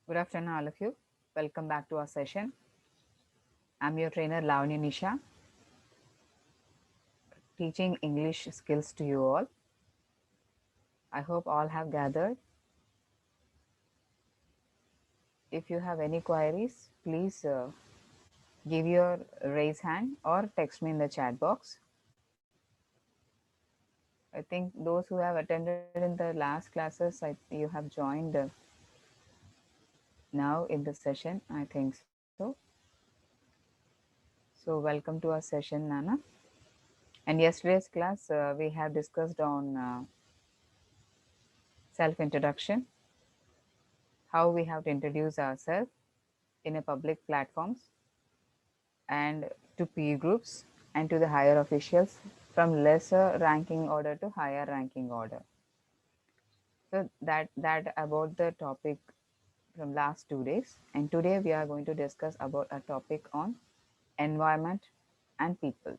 Good afternoon, all of you. Welcome back to our session. I'm your trainer, Lavanya Nisha, teaching English skills to you all. I hope all have gathered. If you have any queries, please give your raise hand or text me in the chat box. I think those who have attended in the last classes, you have joined now in the session, I think so. So welcome to our session, Nana. And yesterday's class, we have discussed on self-introduction, how we have to introduce ourselves in a public platforms and to peer groups and to the higher officials from lesser ranking order to higher ranking order. So that about the topic from last 2 days, and today we are going to discuss about a topic on environment and people.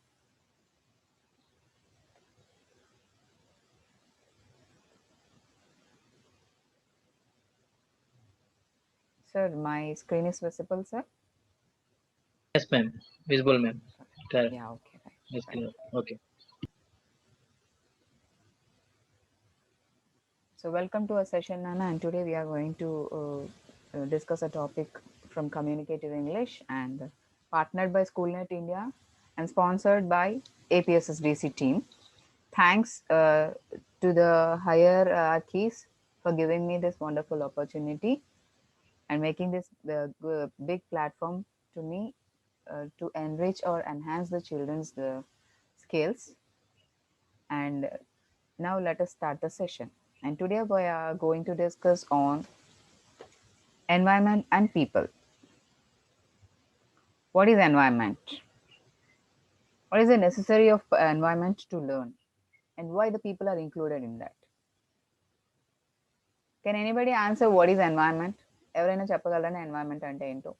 Sir, my screen is visible, sir? Yes, ma'am. Visible, ma'am. Yeah, okay. Yes, Right. okay. So welcome to our session, Nana, and today we are going to discuss a topic from Communicative English and partnered by SchoolNet India and sponsored by APSSDC team. Thanks to the hierarchies for giving me this wonderful opportunity and making this big platform to me to enrich or enhance the children's skills. And now let us start the session. And today we are going to discuss on environment and people. What is environment? What is the necessary of environment to learn? And why the people are included in that? Can anybody answer what is environment? ఎవరైనా చెప్పగలరా environment అంటే ఏంటో?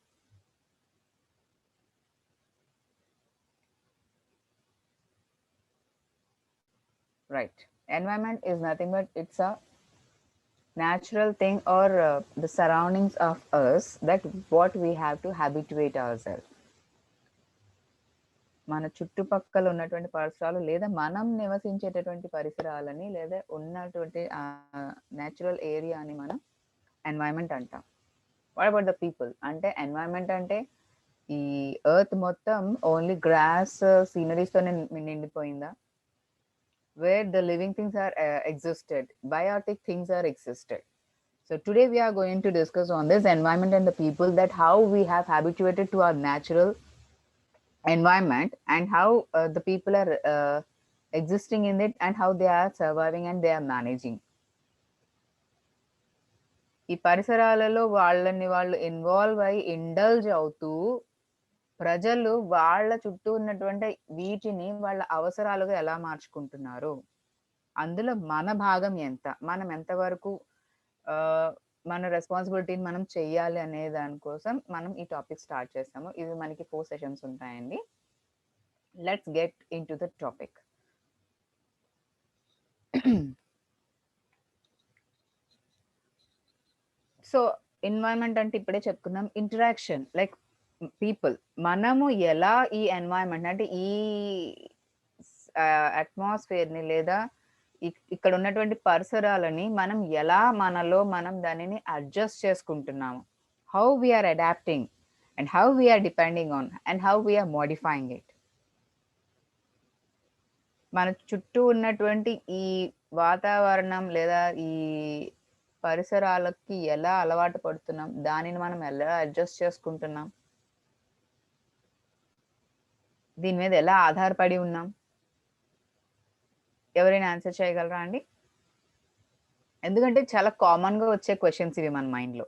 Right. Environment is nothing but it's a natural thing or the surroundings of us that what we have to habituate ourselves. మన చుట్టుపక్కల ఉన్నటువంటి పరిసరాలు లేదా మనం నివసించేటటువంటి పరిసరాలని లేదా ఉన్నటువంటి న్యాచురల్ ఏరియాని మనం ఎన్వైరన్మెంట్ అంటాం. వాట్ అబౌట్ ద పీపుల్ అంటే ఎన్వైరన్మెంట్ అంటే ఈ ఎర్త్ మొత్తం ఓన్లీ గ్రాస్ సీనరీస్తో నిండిపోయిందా? Where the living things are existed, biotic things are existed. So today we are going to discuss on this environment and the people, that how we have habituated to our natural environment and how the people are existing in it and how they are surviving and they are managing. ఈ పరిసరాలలో వాళ్ళని వాళ్ళు involve అయి indulge అవుతూ ప్రజలు వాళ్ళ చుట్టూ ఉన్నటువంటి వీటిని వాళ్ళ అవసరాలుగా ఎలా మార్చుకుంటున్నారు, అందులో మన భాగం ఎంత, మనం ఎంతవరకు మన రెస్పాన్సిబిలిటీని మనం చెయ్యాలి అనే దానికోసం మనం ఈ టాపిక్ స్టార్ట్ చేస్తాము. ఇవి మనకి 4 సెషన్స్ ఉంటాయండి. Let's get in to the topic. So environment అంటే ఇప్పుడే చెప్పుకున్నాం, ఇంటరాక్షన్ లైక్ పీపుల్. మనము ఎలా ఈ ఎన్వైరన్మెంట్ అంటే ఈ అట్మాస్ఫియర్ని లేదా ఇక్కడ ఉన్నటువంటి పరిసరాలని మనం ఎలా మనలో మనం దానిని అడ్జస్ట్ చేసుకుంటున్నాము, how we're adapting and how we're depending on and how we're modifying it. మన చుట్టూ ఉన్నటువంటి ఈ వాతావరణం లేదా ఈ పరిసరాలకి ఎలా అలవాటు పడుతున్నాం, దానిని మనం ఎలా అడ్జస్ట్ చేసుకుంటున్నాం, దీని మీద ఎలా ఆధారపడి ఉన్నాం. ఎవరైనా ఆన్సర్ చేయగలరా అండి? ఎందుకంటే చాలా కామన్గా వచ్చే క్వశ్చన్స్ ఇవి మన మైండ్లో.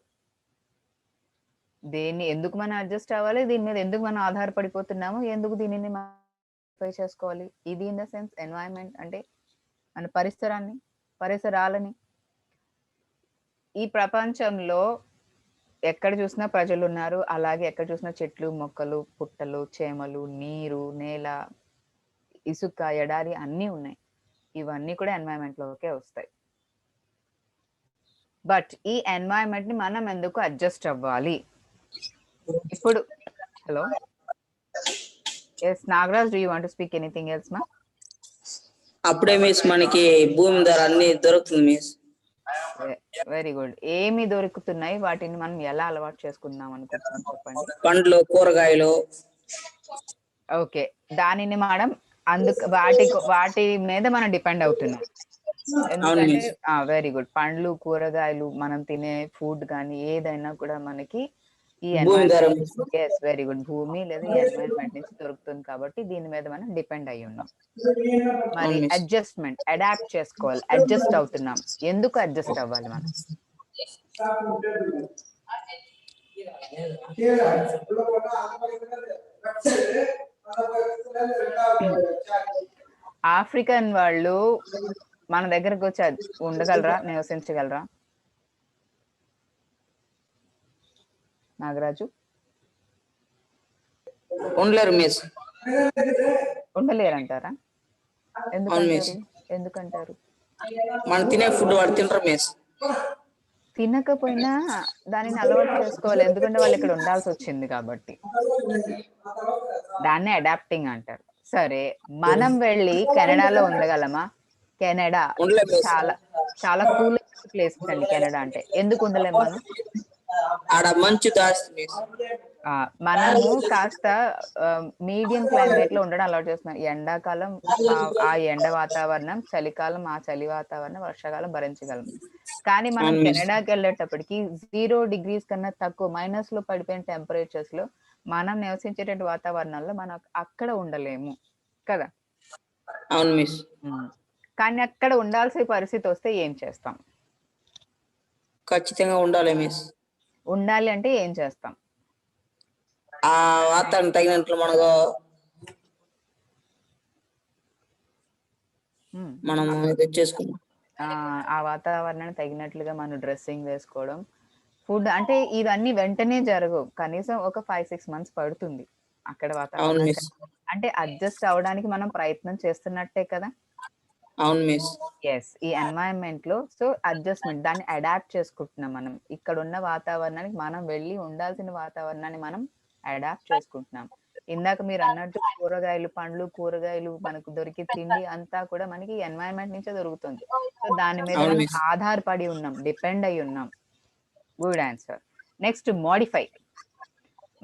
దేన్ని ఎందుకు మనం అడ్జస్ట్ అవ్వాలి, దీని మీద ఎందుకు మనం ఆధారపడిపోతున్నాము, ఎందుకు దీనిని మోడిఫై చేసుకోవాలి. ఇది ఇన్ ద సెన్స్ ఎన్వైరన్మెంట్ అంటే మన పరిసరాలని. ఈ ప్రపంచంలో ఎక్కడ చూసినా ప్రజలు ఉన్నారు, అలాగే ఎక్కడ చూసినా చెట్లు, మొక్కలు, పుట్టలు, చేమలు, నీరు, నేల, ఇసుక, ఎడారి అన్నీ ఉన్నాయి. ఇవన్నీ కూడా ఎన్వైరన్మెంట్ లోకే వస్తాయి. బట్ ఈ ఎన్వైరన్మెంట్ ని మనం ఎందుకు అడ్జస్ట్ అవ్వాలి? ఇప్పుడు hello, S Nagaraj, do you want to speak anything else మా? అప్పుడే మిస్ మనకి భూమి ధర అన్ని దొరుకుతుంది మిస్. Very good. ఏమి దొరుకుతున్నాయి, వాటిని మనం ఎలా అలవాటు చేసుకుందాం అనుకుంటున్నాం చెప్పండి. పండ్లు, కూరగాయలు. ఓకే, దానిని మనం వాటి మీద మనం డిపెండ్ అవుతున్నాం. ఎందుకంటే వెరీ గుడ్, పండ్లు, కూరగాయలు, మనం తినే ఫుడ్ కానీ ఏదైనా కూడా మనకి ఈ ఎన్వైరన్మెంట్, ఎస్ వెరీ గుడ్, భూమి లేదా ఈ ఎన్వైరన్మెంట్ నుంచి దొరుకుతుంది కాబట్టి దీని మీద మనం డిపెండ్ అయ్యి ఉన్నాం. మరి అడ్జస్ట్మెంట్, అడాప్ట్ చేసుకోవాలి, అడ్జస్ట్ అవుతున్నాం. ఎందుకు అడ్జస్ట్ అవ్వాలి మనం? ఆఫ్రికన్ వాళ్ళు మన దగ్గరకు వచ్చి ఉండగలరా, నివసించగలరా నాగరాజు? ఉండలేరు మిస్. ఉండలేరంటారా? ఎందుకంటారు? మనం తినే ఫుడ్ వాడు తినరు మిస్. తినకపోయినా దానిని అలవాటు చేసుకోవాలి, ఎందుకంటే వాళ్ళు ఇక్కడ ఉండాల్సి వచ్చింది కాబట్టి. దాన్ని అడాప్టింగ్ అంటారు. సరే, మనం వెళ్ళి కెనడాలో ఉండగలమా? కెనడా చాలా చాలా కూల్ ప్లేస్ అండి కెనడా అంటే. ఎందుకు ఉండలేము మనం? ఆడ మంచు దాస్తుంది. మనము కాస్త మీడియం క్లైమేట్ లో ఉండడం అలవాటు చేస్తున్నాం. ఎండాకాలం ఆ ఎండ వాతావరణం, చలికాలం ఆ చలి వాతావరణం, వర్షాకాలం భరించగలం. కానీ మనం కెనడాకి వెళ్ళేటప్పటికి 0 degrees కన్నా తక్కువ, మైనస్ లో పడిపోయిన టెంపరేచర్స్ లో మనం నివసించేటువంటి వాతావరణంలో మనం అక్కడ ఉండలేము కదా. అవును మిస్. కానీ అక్కడ ఉండాల్సిన పరిస్థితి వస్తే ఏం చేస్తాం? ఖచ్చితంగా ఉండాలి మిస్. ఉండాలి అంటే ఏం చేస్తాం? ఆ వాతావరణం తగినట్లు మనకు మనం తెచ్చేసుకున్నాం. ఆ వాతావరణానికి తగినట్లుగా మనం డ్రెస్సింగ్ వేసుకోవడం, ఫుడ్ అంటే ఇవన్నీ వెంటనే జరగవు. కనీసం ఒక 5-6 months పడుతుంది అక్కడ వాతావరణం. అంటే అడ్జస్ట్ అవడానికి మనం ప్రయత్నం చేస్తున్నట్టే కదా. అవును మిస్. ఎస్, ఈ ఎన్వైరన్మెంట్ లో సో అడ్జస్ట్మెంట్, దాన్ని అడాప్ట్ చేసుకుంటున్నాం మనం. ఇక్కడ ఉన్న వాతావరణానికి మనం వెళ్ళి ఉండాల్సిన వాతావరణాన్ని మనం అడాప్ట్ చేసుకుంటున్నాం. ఇందాక మీరు అన్నట్టు కూరగాయలు, పండ్లు, కూరగాయలు, మనకు దొరికే తిండి అంతా కూడా మనకి ఎన్వైరన్మెంట్ నుంచే దొరుకుతుంది. సో దాని మీద మనం ఆధారపడి ఉన్నాం, డిపెండ్ అయి ఉన్నాం. Good answer. Next, modify.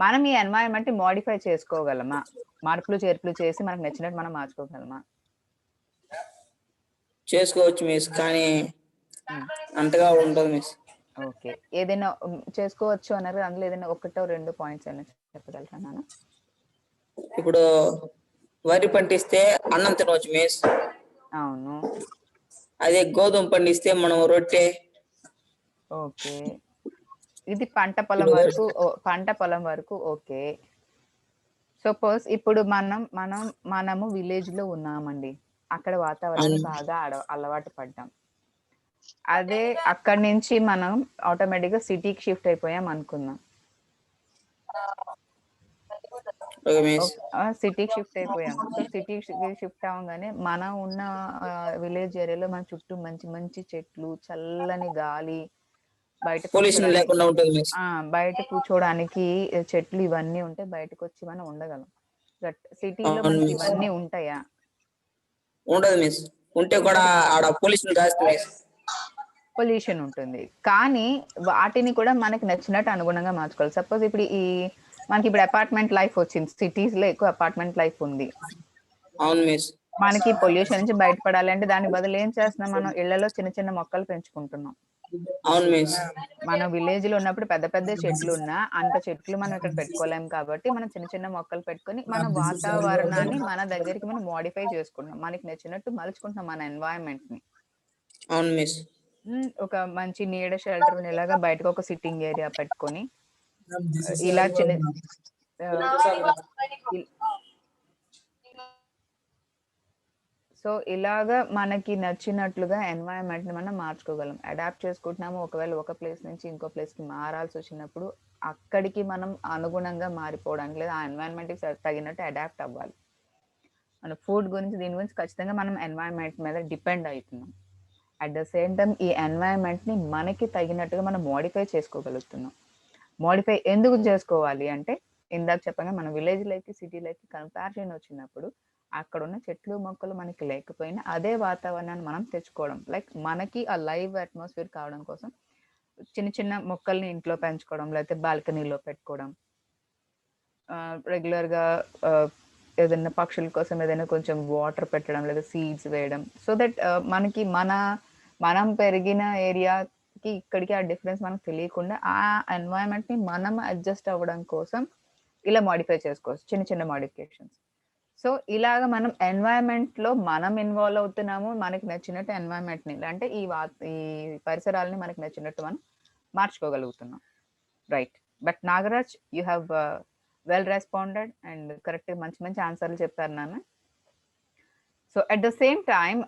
మనం ఈ ఎన్వైరన్మెంట్ మోడిఫై చేసుకోగలమా? మార్పులు చేర్పులు చేసి మనకు నచ్చినట్టు మనం మార్చుకోగలమా? చేసుకోవచ్చు మిస్, కానీ అంతగా ఉండదు మిస్. ఓకే, ఏదైనా చేసుకోవచ్చు అన్నారు, అందులో ఏదైనా 1-2 పాయింట్స్ అయినా చెప్పగలరా నాన్న? ఇప్పుడు వరి పండిస్తే అన్నం తినవచ్చు మిస్. అవును. అదే గోధుమ పండిస్తే మనం రొట్టె. ఓకే, ఇది పంట పొలం వరకు ఓకే. సపోజ్ ఇప్పుడు మనము విలేజ్ లో ఉన్నామండి, అక్కడ వాతావరణం బాగా అలవాటు పడ్డాం. అదే అక్కడి నుంచి మనం ఆటోమేటిక్ గా సిటీకి షిఫ్ట్ అయిపోయాం అనుకుందాం. సిటీకి షిఫ్ట్ అయిపోయాం. సో సిటీకి షిఫ్ట్ అవ్వగానే మనం ఉన్న విలేజ్ ఏరియాలో మన చుట్టూ మంచి మంచి చెట్లు, చల్లని గాలి, బయట కూర్చోడానికి చెట్లు ఇవన్నీ ఉంటే బయటకు వచ్చి మనం ఉండగలం. బట్ సిటీలో మనకి ఇవన్నీ ఉంటాయా? ఉండదు మిస్. ఉంటే కూడా ఆడ పొల్యూషన్ ఉంటుంది. కానీ వాటిని కూడా మనకి నచ్చినట్టు అనుగుణంగా మార్చుకోవాలి. సపోజ్ ఇప్పుడు మనకి ఇప్పుడు అపార్ట్మెంట్ లైఫ్ వచ్చింది, సిటీస్ లో ఎక్కువ అపార్ట్మెంట్ లైఫ్ ఉంది. అవును మిస్. మనకి పొల్యూషన్ నుంచి బయటపడాలి అంటే దాని బదులు ఏం చేస్తున్నాం, మనం ఇళ్లలో చిన్న చిన్న మొక్కలు పెంచుకుంటున్నాం. అవును మిస్. మనం విలేజ్ లో ఉన్నప్పుడు పెద్ద పెద్ద చెట్లు ఉన్నా అంత చెట్లు మనం ఇక్కడ పెట్టుకోలేం కాబట్టి మనం చిన్న చిన్న మొక్కలు పెట్టుకొని మన వాతావరణాన్ని మన దగ్గరికి మనం మోడిఫై చేసుకుంటున్నాం, మనకి నచ్చినట్టు మలుచుకుంటున్నాం మన ఎన్వైరన్మెంట్ ని. అవును మిస్. ఒక మంచి నీడ షెల్టర్ ఇలాగా బయటకు ఒక సిట్టింగ్ ఏరియా పెట్టుకొని ఇలా సో ఇలాగా మనకి నచ్చినట్లుగా ఎన్వైరన్మెంట్ని మనం మార్చుకోగలం. అడాప్ట్ చేసుకుంటున్నాము. ఒకవేళ ఒక ప్లేస్ నుంచి ఇంకో ప్లేస్కి మారాల్సి వచ్చినప్పుడు అక్కడికి మనం అనుగుణంగా మారిపోవడానికి లేదా ఆ ఎన్వైరన్మెంట్కి తగినట్టు అడాప్ట్ అవ్వాలి. మన ఫుడ్ గురించి దీని గురించి ఖచ్చితంగా మనం ఎన్వైరన్మెంట్ మీద డిపెండ్ అవుతున్నాం. అట్ ద సేమ్ టైం ఈ ఎన్వైరన్మెంట్ని మనకి తగినట్టుగా మనం మోడిఫై చేసుకోగలుగుతున్నాం. మోడిఫై ఎందుకు చేసుకోవాలి అంటే ఇందాక చెప్పగా మన విలేజ్ లైఫ్కి సిటీ లైఫ్కి కంపారిజన్ వచ్చినప్పుడు అక్కడ ఉన్న చెట్లు మొక్కలు మనకి లేకపోయినా అదే వాతావరణాన్ని మనం తెచ్చుకోవడం, లైక్ మనకి ఆ లైవ్ అట్మాస్ఫియర్ కావడం కోసం చిన్న చిన్న మొక్కల్ని ఇంట్లో పెంచుకోవడం, లేకపోతే బాల్కనీలో పెట్టుకోవడం, రెగ్యులర్గా ఏదైనా పక్షుల కోసం ఏదైనా కొంచెం వాటర్ పెట్టడం లేదా సీడ్స్ వేయడం, సో దట్ మనకి మనం పెరిగిన ఏరియాకి ఇక్కడికి ఆ డిఫరెన్స్ మనకు తెలియకుండా ఆ ఎన్వైరన్మెంట్ని మనం అడ్జస్ట్ అవ్వడం కోసం ఇలా మాడిఫై చేసుకోవచ్చు, చిన్న చిన్న మాడిఫికేషన్స్. సో ఇలాగ మనం ఎన్వైరన్మెంట్లో మనం ఇన్వాల్వ్ అవుతున్నాము, మనకి నచ్చినట్టు ఎన్వైరన్మెంట్ని అంటే ఈ పరిసరాలని మనకి నచ్చినట్టు మనం మార్చుకోగలుగుతున్నాం. Right. But Nagaraj, you have well responded and correct మంచి మంచి ఆన్సర్లు చెప్పారు నాన్న. So at the same time,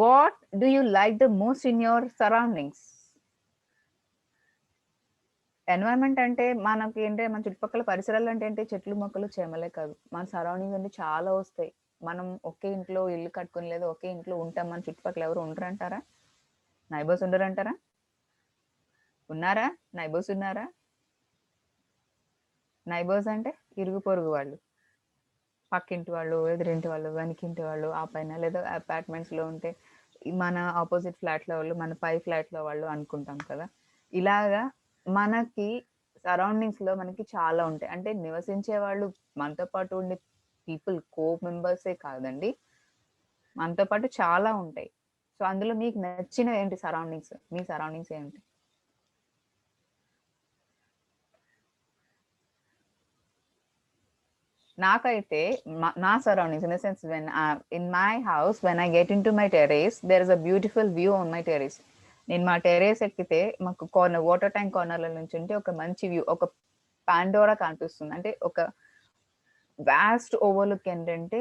what do you like the most in your surroundings? Environment అంటే మనకి ఏంటంటే మన చుట్టుపక్కల పరిసరాలు అంటే ఏంటి, చెట్లు మొక్కలు చేమలే కాదు, మన సరౌండింగ్స్ అంటే చాలా వస్తాయి. మనం ఒకే ఇంట్లో ఇల్లు కట్టుకుని లేదా ఒకే ఇంట్లో ఉంటాం, మన చుట్టుపక్కల ఎవరు ఉండరంటారా? నైబర్స్ ఉండరంటారా? ఉన్నారా? నైబర్స్ ఉన్నారా? నైబర్స్ అంటే ఇరుగు పొరుగు వాళ్ళు, పక్కింటి వాళ్ళు, ఎదురింటి వాళ్ళు, వెనకింటి వాళ్ళు, ఆ పైన లేదా అపార్ట్మెంట్స్లో ఉంటే మన ఆపోజిట్ ఫ్లాట్లో వాళ్ళు, మన పై ఫ్లాట్లో వాళ్ళు అనుకుంటాం కదా. ఇలాగా మనకి సరౌండింగ్స్లో మనకి చాలా ఉంటాయి. అంటే నివసించే వాళ్ళు మనతో పాటు ఉండే పీపుల్ కో మెంబర్సే కాదండి, మనతో పాటు చాలా ఉంటాయి. సో అందులో మీకు నచ్చిన ఏంటి సరౌండింగ్స్? మీ సరౌండింగ్స్ ఏంటి? నాకైతే నా surroundings in the sense when in my house when I get in to my terrace there is a beautiful view on my terrace. నేను మా టెరేస్ ఎక్కితే మాకు కార్నర్ వాటర్ ట్యాంక్ కార్నర్ల నుంచి ఉంటే ఒక మంచి వ్యూ, ఒక పాండోరా కనిపిస్తుంది. అంటే ఒక వాస్ట్ ఓవర్లుక్ ఏంటంటే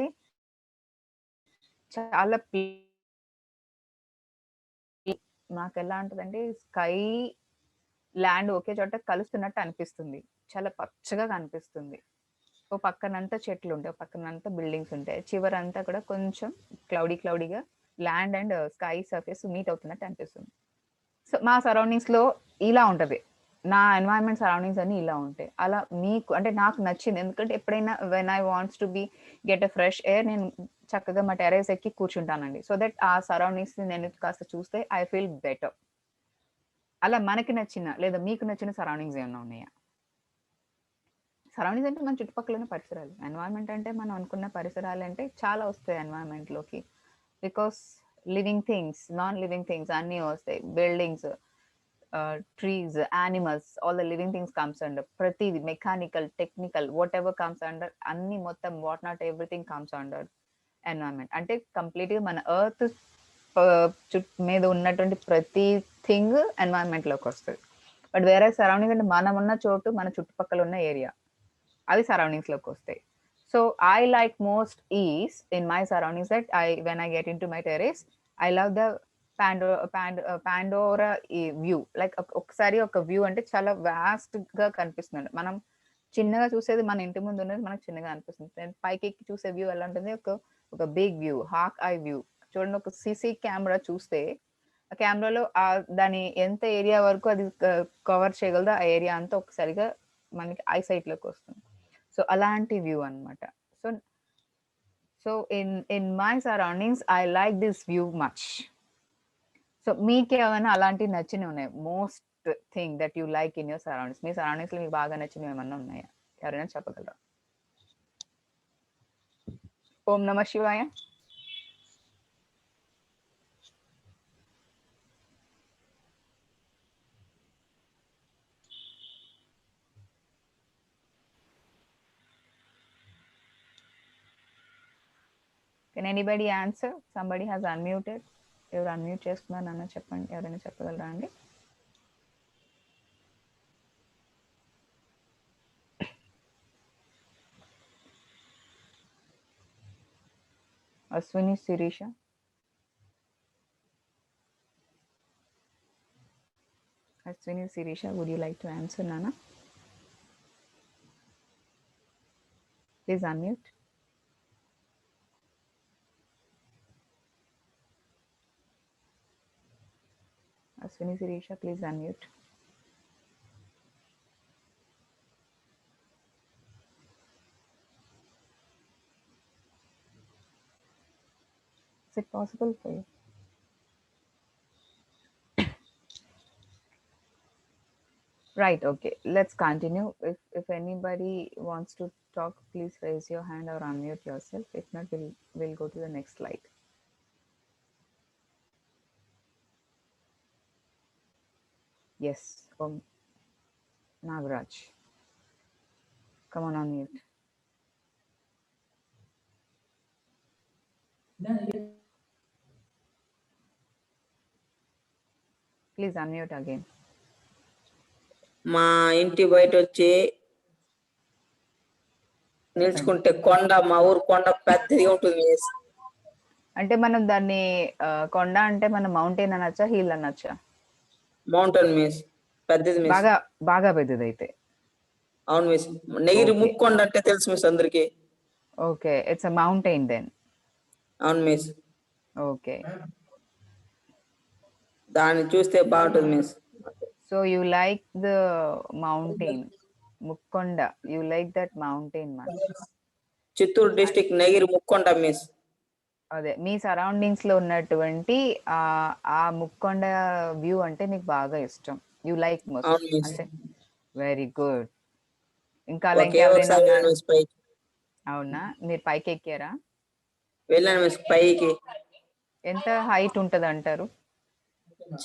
చాలా నాకు ఎలా ఉంటుందంటే స్కై ల్యాండ్ ఒకే చోట కలుస్తున్నట్టు అనిపిస్తుంది. చాలా పచ్చగా కనిపిస్తుంది. ఓ పక్కనంతా చెట్లు ఉంటాయి, పక్కనంతా బిల్డింగ్స్ ఉంటాయి, చివరంతా కూడా కొంచెం క్లౌడీగా land and sky surface meet అవుతున్నట్టు అనిపిస్తుంది. సో మా సరౌండింగ్స్లో ఇలా ఉంటుంది, నా ఎన్వైరన్మెంట్ సరౌండింగ్స్ అన్ని ఇలా ఉంటాయి. అలా మీకు అంటే నాకు నచ్చింది, ఎందుకంటే ఎప్పుడైనా when I wants to be get a fresh air నేను చక్కగా మా టెరేస్ ఎక్కి కూర్చుంటానండి. సో దట్ ఆ సరౌండింగ్స్ నేను కాస్త చూస్తే ఐ ఫీల్ బెటర్. అలా మనకి నచ్చిన లేదా మీకు నచ్చిన సరౌండింగ్స్ ఏమైనా ఉన్నాయా? సరౌండింగ్స్ అంటే మన చుట్టుపక్కల పరిసరాలు. ఎన్వైరన్మెంట్ అంటే మనం అనుకున్న పరిసరాలు అంటే చాలా వస్తాయి ఎన్వైరన్మెంట్లోకి. Because living things, non living things అన్నీ వస్తాయి. Buildings, trees, animals, all the living things comes under. ప్రతిది mechanical, technical, whatever comes under, అన్ని మొత్తం what not everything comes under environment. అంటే కంప్లీట్గా మన ఎర్త్ మీద ఉన్నటువంటి ప్రతి థింగ్ ఎన్వైరన్మెంట్లోకి వస్తుంది. బట్ వేరే సరౌండింగ్స్ అంటే మనం ఉన్న చోటు, మన చుట్టుపక్కల ఉన్న ఏరియా, అవి సరౌండింగ్స్లోకి వస్తాయి. So I like most is in my surroundings that when I get in to my terrace I love the Pandora ఈ వ్యూ. లైక్ ఒకసారి ఒక వ్యూ అంటే చాలా వాస్ట్గా కనిపిస్తుంది. మనం చిన్నగా చూసేది మన ఇంటి ముందు ఉన్నది మనకు చిన్నగా అనిపిస్తుంది. పైకి ఎక్కి చూసే వ్యూ ఎలా ఉంటుంది, ఒక big view, hawk eye view. చూడండి, ఒక సీసీ కెమెరా చూస్తే ఆ కెమెరాలో దాని ఎంత ఏరియా వరకు అది కవర్ చేయగలదో ఆ ఏరియా అంతా ఒకసారిగా మనకి ఐసైట్లోకి వస్తుంది. సో అలాంటి వ్యూ అనమాట. So in my surroundings I like this view much. So మీకు ఏమైనా అలాంటివి నచ్చినవి ఉన్నాయి? Most thing that you like in your surroundings, మీ సరౌండింగ్స్లో మీకు బాగా నచ్చినవి ఏమన్నా ఉన్నాయా? ఎవరైనా చెప్పగలరా? ఓం నమ శివాయ. Can anybody answer? Somebody has unmuted. ఎవరు అన్మ్యూట్ చేస్తున్నారు నన్ను చెప్పండి, ఎవరైనా చెప్పగలరా అండి? Aswini Sirisha. Aswini Sirisha, would you like to answer, Nana? Please unmute. Aswini Sirisha, please unmute. Is it possible for you? Right, okay. Let's continue. If anybody wants to talk, please raise your hand or unmute yourself. If not, we'll go to the next slide. Yes, Nagraj. Come on, unmute. Please unmute again. మా ఇంటి బయట వచ్చి నిల్చుకుంటే కొండ, మా ఊరు కొండ పెద్దగా ఉంటుంది మిస్. అంటే మనం దాన్ని కొండ అంటే మనం మౌంటైన్ అనొచ్చా, హిల్ అనొచ్చా? మౌంటైన్ మిస్, పెద్దది మిస్. బాగా బాగా పెద్దది అయితే. అవును మిస్. నెగిరి Okay. ముక్కొండ అంటే తెలుసు మిస్ అందరికి. Okay, it's a mountain then. అవును మిస్. ఓకే, దాన్ని చూస్తే బాగుంటుంది miss. So you like the mountain Mukkonda, you like that mountain much. Chittoor district Negiri Mukkonda miss. అదే మీ సరౌండింగ్స్ లో ఉన్నటువంటి ఆ ముక్కొండ వ్యూ అంటే మీకు బాగా ఇష్టం, యూ లైక్ మోస్ట్. అవును మిస్. అంటే వెరీ గుడ్. ఇంకా అలా ఒకే ఇంకెవరైనా ఒకసారి ఉన్నారు? వెళ్ళాను మిస్ పైకి. అవునా, మీరు పైకి ఎక్కారా? వెళ్ళాను మిస్ పైకి. ఎంత హైట్ ఉంటది అంటారు?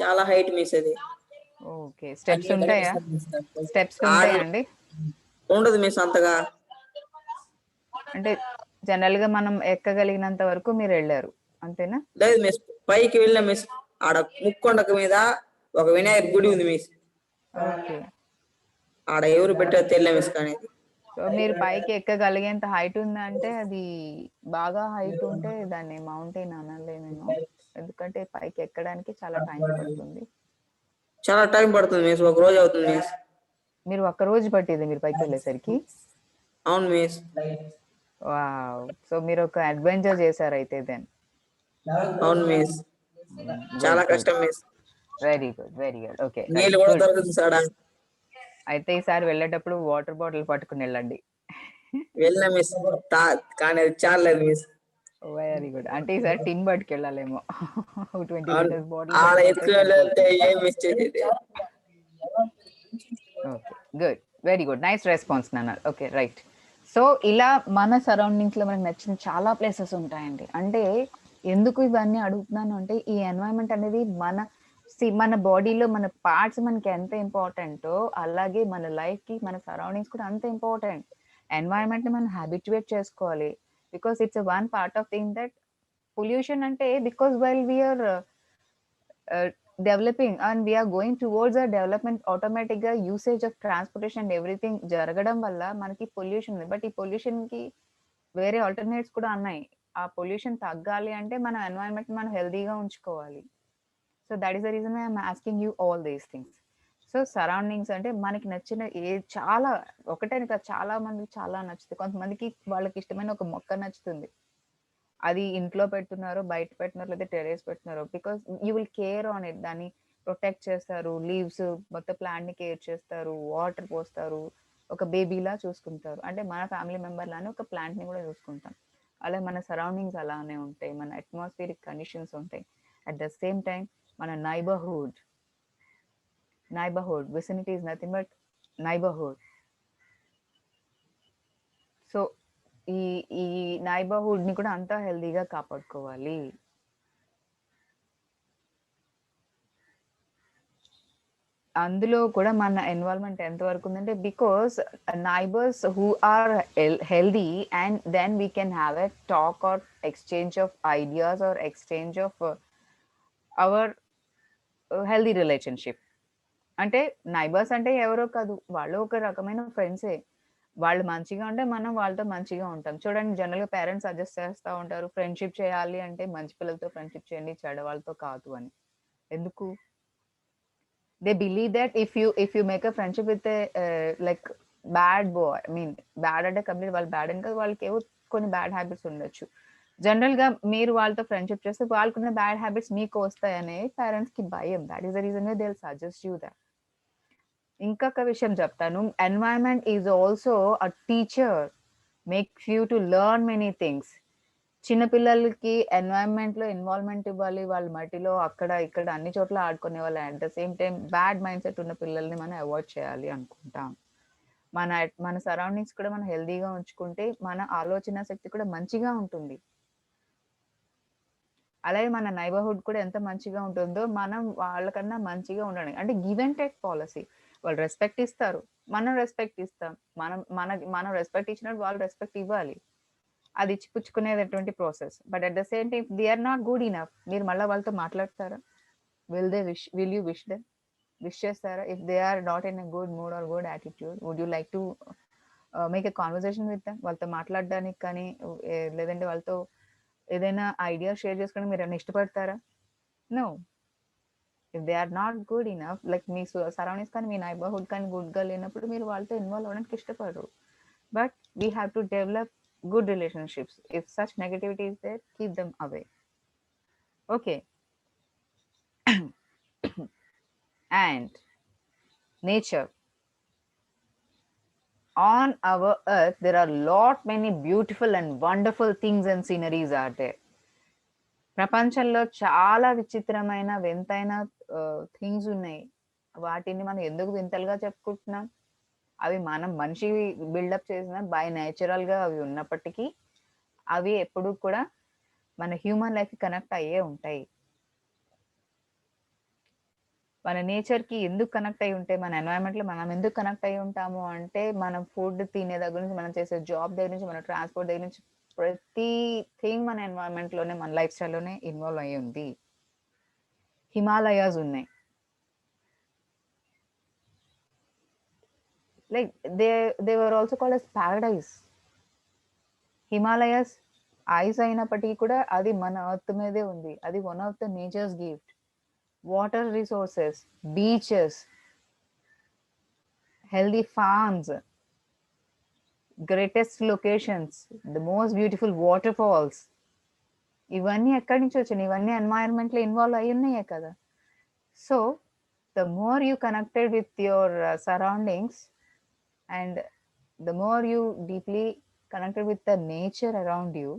చాలా హైట్ మిస్ అది. ఓకే, స్టెప్స్ ఉంటాయా? స్టెప్స్ ఉంటాయా అండి? ఉండదు మిస్ అంతగా. అంటే జనరల్ గా మనం ఎక్కగలిగినంత వరకు మీరు వెళ్ళారు అంతేనా? లేదు మిస్, పైకి వెళ్ళిన మిస్. ఆడ ముక్కొండకు మీద ఒక వినాయక గుడి ఉంది మిస్. ఓకే, ఆడ ఎవరు పెట్టారో తెలియదు మిస్. కానీ సో మీరు పైకి ఎక్కగలిగేంత హైట్ ఉందంటే అది బాగా హైట్ ఉంటే దాన్ని మౌంటైన్ అనలేమేమో, ఎందుకంటే పైకి ఎక్కడానికి చాలా టైం పడుతుంది. చాలా టైం పడుతుంది మిస్, ఒక రోజు అవుతుంది మిస్. మీరు ఒక్క రోజు పట్టింది మీరు పైకి వెళ్ళేసరికి? అవును మిస్. వావ్, సో మీరు ఒక అడ్వెంచర్ చేశారు అయితే దెన్. అవును మిస్, చాలా కష్టం miss. Very good, very good. Okay, నీళ్ళు కూడా దొరకదు సార్. అయితే ఈసారి వెళ్ళేటప్పుడు వాటర్ బాటిల్ పట్టుకుని వెళ్ళండి. వెళ్ళిన మిస్, కానీ అది చాలేదు మిస్. Very good. అంటే ఈసారి టిన్ పట్టుకెళ్ళాలేమో. 20 లీటర్స్ బాటిల్ ఆడ పట్టుకెళ్తే ఎత్తుకు వెళ్తే సరిపోతుంది. ఏం మిస్ చేసేది. Okay, good, very good, nice response నాన్న. Okay, right. సో ఇలా మన సరౌండింగ్స్ లో మనకు నచ్చిన చాలా ప్లేసెస్ ఉంటాయండి. అంటే ఎందుకు ఇవన్నీ అడుగుతున్నాను అంటే, ఈ ఎన్వైరన్మెంట్ అనేది మన బాడీలో మన పార్ట్స్ మనకి ఎంత ఇంపార్టెంటో అలాగే మన లైఫ్ కి మన సరౌండింగ్స్ కూడా అంత ఇంపార్టెంట్. ఎన్వైరన్మెంట్ ని మనం హ్యాబిచువేట్ చేసుకోవాలి, because it's one part of thing that pollution అంటే, because while we are developing and we are going towards a development, automatic గా usage of transportation and everything జరగడం వల్ల మనకి పొల్యూషన్ ఉంది. బట్ ఈ పొల్యూషన్ కి వేరే ఆల్టర్నేట్స్ కూడా ఉన్నాయి. ఆ పొల్యూషన్ తగ్గాలి అంటే మన ఎన్వైరన్మెంట్ మనం హెల్దీగా ఉంచుకోవాలి. So that is the reason I'm asking you all these things. So surroundings అంటే మనకి నచ్చిన చాలా ఒకటని కాదు, చాలా మందికి చాలా నచ్చుతుంది. కొంతమందికి వాళ్ళకి ఇష్టమైన ఒక మొక్క నచ్చుతుంది, అది ఇంట్లో పెడుతున్నారు, బయట పెడుతున్నారు, లేదా టెరేస్ పెడుతున్నారు, because you will care on it. దాన్ని ప్రొటెక్ట్ చేస్తారు, లీవ్స్ మొత్తం ప్లాంట్ ని కేర్ చేస్తారు, వాటర్ పోస్తారు, ఒక బేబీలా చూసుకుంటారు. అంటే మన ఫ్యామిలీ మెంబర్ లానే ఒక ప్లాంట్ ని కూడా చూసుకుంటాం. అలా మన సరౌండింగ్స్ అలానే ఉంటాయి, మన అట్మాస్ఫియరిక్ కండిషన్స్ ఉంటాయి. అట్ ద సేమ్ టైం మన neighbourhood vicinity is nothing but neighbourhood. So ఈ ఈ నైబర్హుడ్ ని కూడా అంతా హెల్దీగా కాపాడుకోవాలి. అందులో కూడా మన ఎన్వాల్వ్మెంట్ ఎంత వరకు ఉందంటే, because neighbours who are healthy and then we can have a talk or exchange of ideas or exchange of our healthy relationship. అంటే నైబర్స్ అంటే ఎవరో కాదు, వాళ్ళు ఒక రకమైన ఫ్రెండ్సే. వాళ్ళు మంచిగా ఉంటే మనం వాళ్ళతో మంచిగా ఉంటాం. చూడండి జనరల్‌గా పేరెంట్స్ సజెస్ట్ చేస్తా ఉంటారు. ఫ్రెండ్‌షిప్ చేయాలి అంటే మంచి పిల్లలతో ఫ్రెండ్‌షిప్ చేయండి. చెడ్డ వాళ్ళతో కాదు అని. ఎందుకు? They believe that if you make a friendship with like bad boy, I mean bad అంటే కంప్లీట్ వాళ్ళు బ్యాడ్ అని కాదు. వాళ్ళకేవో కొన్ని బ్యాడ్ హ్యాబిట్స్ ఉండొచ్చు. జనరల్‌గా మీరు వాళ్ళతో ఫ్రెండ్‌షిప్ చేస్తే వాళ్ళకున్న బ్యాడ్ హ్యాబిట్స్ మీకు వస్తాయనే పేరెంట్స్‌కి భయం. That is the reason why they will suggest you that. ఇంకొక విషయం చెప్తాను. Environment is also a teacher, makes you to learn many things. చిన్నపిల్లలకి ఎన్వైరన్మెంట్లో ఇన్వాల్వ్మెంట్ ఇవ్వాలి. వాళ్ళు మట్టిలో అక్కడ ఇక్కడ అన్ని చోట్ల ఆడుకునే వాళ్ళు. At the same time bad mind set ఉన్న పిల్లల్ని మనం అవాయిడ్ చేయాలి అనుకుంటాం. మన మన సరౌండింగ్స్ కూడా మనం హెల్దీగా ఉంచుకుంటే మన ఆలోచన శక్తి కూడా మంచిగా ఉంటుంది. అలాగే మన నైబర్హుడ్ కూడా ఎంత మంచిగా ఉంటుందో మనం వాళ్ళకన్నా మంచిగా ఉండడానికి అంటే గివ్ అండ్ టేక్ పాలసీ. వాళ్ళు రెస్పెక్ట్ ఇస్తారు, మనం రెస్పెక్ట్ ఇస్తాం. మనం రెస్పెక్ట్ ఇచ్చినట్టు వాళ్ళు రెస్పెక్ట్ ఇవ్వాలి. అది ఇచ్చిపుచ్చుకునేటటువంటి process. But at the same time they are not good enough. మీరు మళ్ళీ వాళ్ళతో మాట్లాడతారా? Will you wish them? Wish చేస్తారా? If they are not in a good mood or good attitude, would you like to make a conversation with them? వాళ్ళతో మాట్లాడడానికి కానీ లేదంటే వాళ్ళతో ఏదైనా ఐడియా షేర్ చేసుకోవడానికి మీరు ఏమైనా ఇష్టపడతారా? No. If they are not good enough, like మీ సరౌండింగ్స్ కానీ మీ నైబర్హుడ్ కానీ గుడ్గా లేనప్పుడు మీరు వాళ్ళతో ఇన్వాల్వ్ అవ్వడానికి ఇష్టపడరు. But we have to develop good relationships. If such negativity is there, keep them away. Okay. And nature. On our earth, there are lot many beautiful and wonderful things and sceneries are there. ప్రపంచంలో చాలా విచిత్రమైన వింతైన things ఉన్నాయి. వాటిని మనం ఎందుకు వింతలుగా చెప్పుకుంటున్నాం? అవి మనం మనిషి బిల్డప్ చేసిన బై నేచురల్గా అవి ఉన్నప్పటికీ అవి ఎప్పుడు కూడా మన హ్యూమన్ లైఫ్ కనెక్ట్ అయ్యే ఉంటాయి. మన నేచర్కి ఎందుకు కనెక్ట్ అయి ఉంటే, మన ఎన్వైరన్మెంట్లో మనం ఎందుకు కనెక్ట్ అయి ఉంటాము అంటే, మనం ఫుడ్ తినే దగ్గర నుంచి, మనం చేసే జాబ్ దగ్గర నుంచి, మన ట్రాన్స్పోర్ట్ దగ్గర నుంచి ప్రతి థింగ్ మన ఎన్వైరన్మెంట్లోనే, మన లైఫ్ స్టైల్లోనే ఇన్వాల్వ్ అయ్యి ఉంది. హిమాలయాస్ ఉన్నాయి. Like they were also called as paradise. Himalayas ice అయినప్పటికీ కూడా అది మన ఎర్త్ మీదే ఉంది. అది one of the nature's gift. Water resources, beaches, healthy farms, greatest locations, the most beautiful waterfalls. ఇవన్నీ ఎక్కడి నుంచి వచ్చినాయి? ఇవన్నీ ఎన్వైరన్మెంట్లో ఇన్వాల్వ్ అయి ఉన్నాయే కదా. So the more you connected with your surroundings and the more you deeply connected with the nature around you,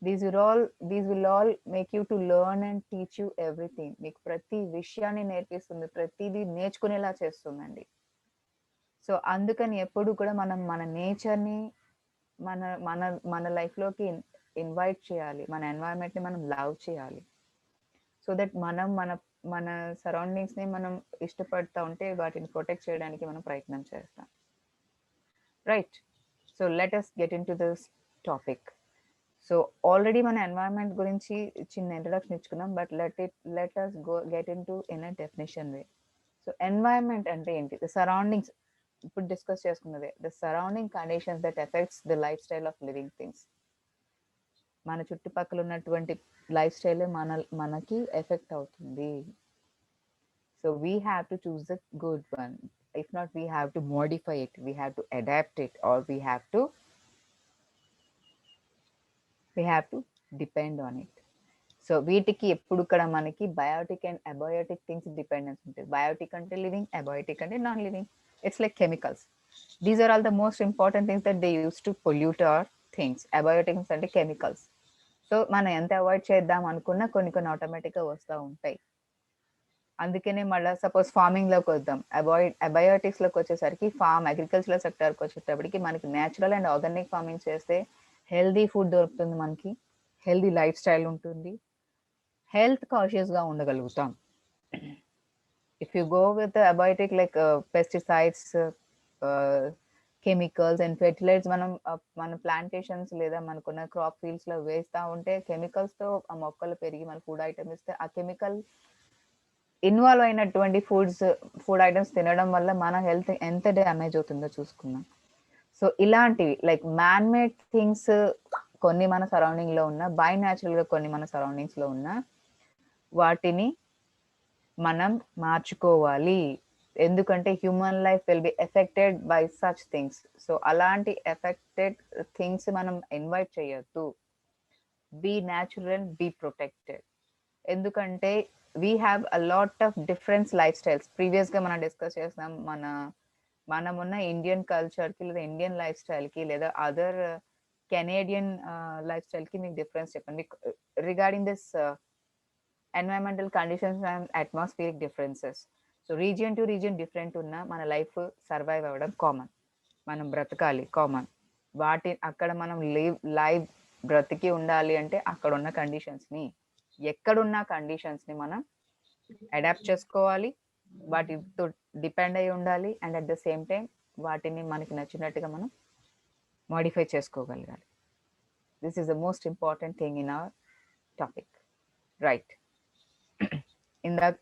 these will all make you to learn and teach you everything. మీకు ప్రతి విషయాన్ని నేర్పిస్తుంది, ప్రతిదీ నేర్చుకునేలా చేస్తుందండి. So అందుకని ఎప్పుడు కూడా మనం మన నేచర్ని మన మన మన లైఫ్లోకి ఇన్వైట్ చేయాలి. మన ఎన్వైరన్మెంట్ని మనం లవ్ చేయాలి. సో దట్ మనం మన మన సరౌండింగ్స్ని మనం ఇష్టపడుతూ ఉంటే వాటిని ప్రొటెక్ట్ చేయడానికి మనం ప్రయత్నం చేస్తాం. Right. So let us get into this topic. So already మన ఎన్వైరన్మెంట్ గురించి చిన్న ఇంట్రడక్షన్ ఇచ్చుకున్నాం. But let us get into in a definition way. So environment అంటే ఏంటి? ద సరౌండింగ్స్, ఇప్పుడు డిస్కస్ చేసుకున్నదే, the surrounding conditions that affects the lifestyle of living things. మన చుట్టుపక్కల ఉన్నటువంటి లైఫ్ స్టైల్ మనకి ఎఫెక్ట్ అవుతుంది. So we have to choose the good one. If not, we have to modify it, we have to adapt it, or we have to depend on it. So వీటికి ఎప్పుడు కూడా మనకి biotic and abiotic things dependence ఉంటుంది. Biotic అంటే living, abiotic అంటే non living. It's like chemicals. These are all the most important things that they use to pollute our things. Abiotics అంటే chemicals. So మనం ఎంత అవాయిడ్ చేద్దాం అనుకున్నా కొన్ని ఆటోమేటిక్గా వస్తూ ఉంటాయి. అందుకనే మళ్ళీ సపోజ్ ఫార్మింగ్లోకి వద్దాం. అబయోటిక్స్లోకి వచ్చేసరికి అగ్రికల్చరల్ సెక్టర్కి వచ్చేటప్పటికి మనకి న్యాచురల్ అండ్ ఆర్గానిక్ ఫార్మింగ్ చేస్తే హెల్దీ ఫుడ్ దొరుకుతుంది, మనకి హెల్దీ లైఫ్ స్టైల్ ఉంటుంది, హెల్త్ కాన్షియస్గా ఉండగలుగుతాం. If you go with the abiotic like pesticides, chemicals and fertilizers, మన ప్లాంటేషన్స్ లేదా మనకున్న క్రాప్ ఫీల్డ్స్ లో వేస్తూ ఉంటే కెమికల్స్ తో ఆ మొక్కలు పెరిగి మన ఫుడ్ ఐటమ్ ఇస్తే ఆ కెమికల్ ఇన్వాల్వ్ అయినటువంటి ఫుడ్ ఐటమ్స్ తినడం వల్ల మన హెల్త్ ఎంత డ్యామేజ్ అవుతుందో చూసుకున్నాం. సో ఇలాంటివి లైక్ మ్యాన్ మేడ్ థింగ్స్ కొన్ని మన సరౌండింగ్ లో ఉన్న, బై న్యాచురల్ గా కొన్ని మన సరౌండింగ్స్ లో ఉన్న వాటిని మనం మార్చుకోవాలి. ఎందుకంటే human life will be affected by such things. So అలాంటి ఎఫెక్టెడ్ థింగ్స్ మనం ఇన్వైట్ చేయొద్దు. Be natural, be protected. ఎందుకంటే we have a lot of difference lifestyles. Previous గా మనం డిస్కస్ చేసినాం, మనమున్న ఇండియన్ కల్చర్ కి లేదా ఇండియన్ లైఫ్ స్టైల్ కి లేదా అదర్ కెనేడియన్ లైఫ్ స్టైల్ కి మీకు డిఫరెన్స్ చెప్పండి regarding this environmental conditions and atmospheric differences. So region to region different ఉన్న మన లైఫ్ సర్వైవ్ అవ్వడం కామన్, మనం బ్రతకాలి కామన్. అక్కడ మనం లైవ్ బ్రతికి ఉండాలి అంటే అక్కడ ఉన్న కండిషన్స్ని, ఎక్కడున్న కండిషన్స్ని మనం అడాప్ట్ చేసుకోవాలి, వాటితో డిపెండ్ అయి ఉండాలి. And at the same time వాటిని మనకి నచ్చినట్టుగా మనం మోడిఫై చేసుకోగలగాలి. This is the most important thing in our topic, right?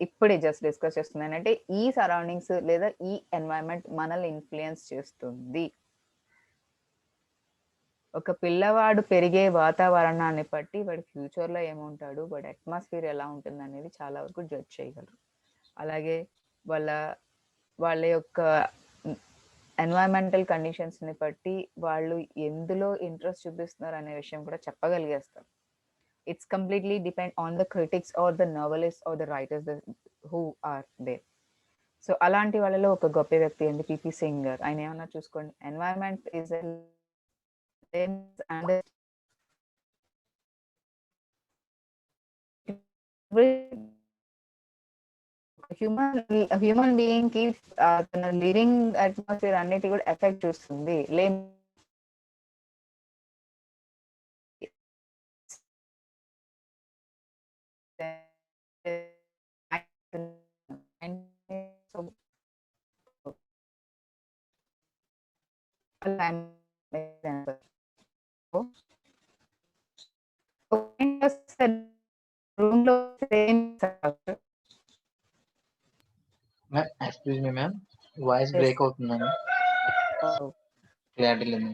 ఇప్పుడే జస్ట్ డిస్కస్ చేస్తున్నానంటే ఈ సరౌండింగ్స్ లేదా ఈ ఎన్వైరన్మెంట్ మనల్ని ఇన్ఫ్లుయెన్స్ చేస్తుంది. ఒక పిల్లవాడు పెరిగే వాతావరణాన్ని బట్టి వాడి ఫ్యూచర్లో ఏముంటాడు, వాడి అట్మాస్ఫియర్ ఎలా ఉంటుంది అనేది చాలా వరకు జడ్జ్ చేయగలరు. అలాగే వాళ్ళ యొక్క ఎన్వైరన్మెంటల్ కండిషన్స్ని బట్టి వాళ్ళు ఎందులో ఇంట్రెస్ట్ చూపిస్తున్నారు అనే విషయం కూడా చెప్పగలిగేస్తారు. It's completely depend on the critics or the novelists or the writers who are there. So అలాంటి వాళ్ళలో ఒక గొప్ప వ్యక్తి ఏంటి, పిపి సింగర్. ఆయన ఏమన్నా చూసుకోండి, ఎన్వైరన్మెంట్ ఈజ్ హ్యూమన్ బీయింగ్ కి తన లివింగ్ అట్మాస్ఫియర్ అన్నిటి కూడా ఎఫెక్ట్ చూస్తుంది. రూమ్ లో excuse me ma'am, voice break అవుతుందండి, క్లారిటీ లేదు.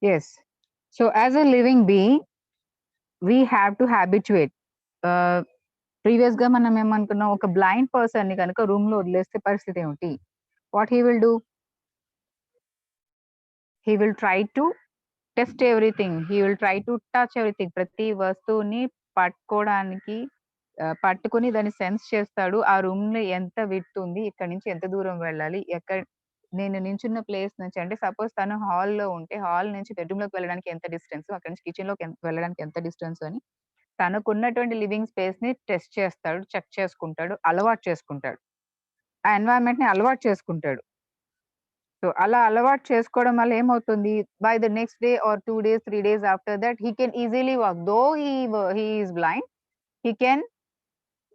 Yes. So as a living being, we have to habituate. Previous గా మనం ఏమనుకున్నాం, ఒక బ్లైండ్ పర్సన్ ని కనుక రూమ్ లో వదిలేస్తే పరిస్థితి ఏమిటి? What he will do? He will try to test everything, he will try to touch everything. ప్రతి వస్తువుని పట్టుకుని దాన్ని సెన్స్ చేస్తాడు. ఆ రూమ్ లో ఎంత విడ్త్ ఉంది, ఇక్కడ నుంచి ఎంత దూరం వెళ్ళాలి, నేను నించున్న ప్లేస్ నుంచి, అంటే సపోజ్ తను హాల్లో ఉంటే హాల్ నుంచి బెడ్రూమ్ లోకి వెళ్ళడానికి ఎంత డిస్టెన్స్, అక్కడ నుంచి కిచెన్ లోకి వెళ్ళడానికి ఎంత డిస్టెన్స్ అని తనకున్నటువంటి లివింగ్ స్పేస్ ని టెస్ట్ చేస్తాడు, చెక్ చేసుకుంటాడు, అలవాటు చేసుకుంటాడు, ఆ ఎన్వైరన్మెంట్ ని అలవాటు చేసుకుంటాడు. సో అలా అలవాటు చేసుకోవడం వల్ల ఏమవుతుంది, by the next day or 2 days 3 days after that he can easily walk. Though he is blind, he can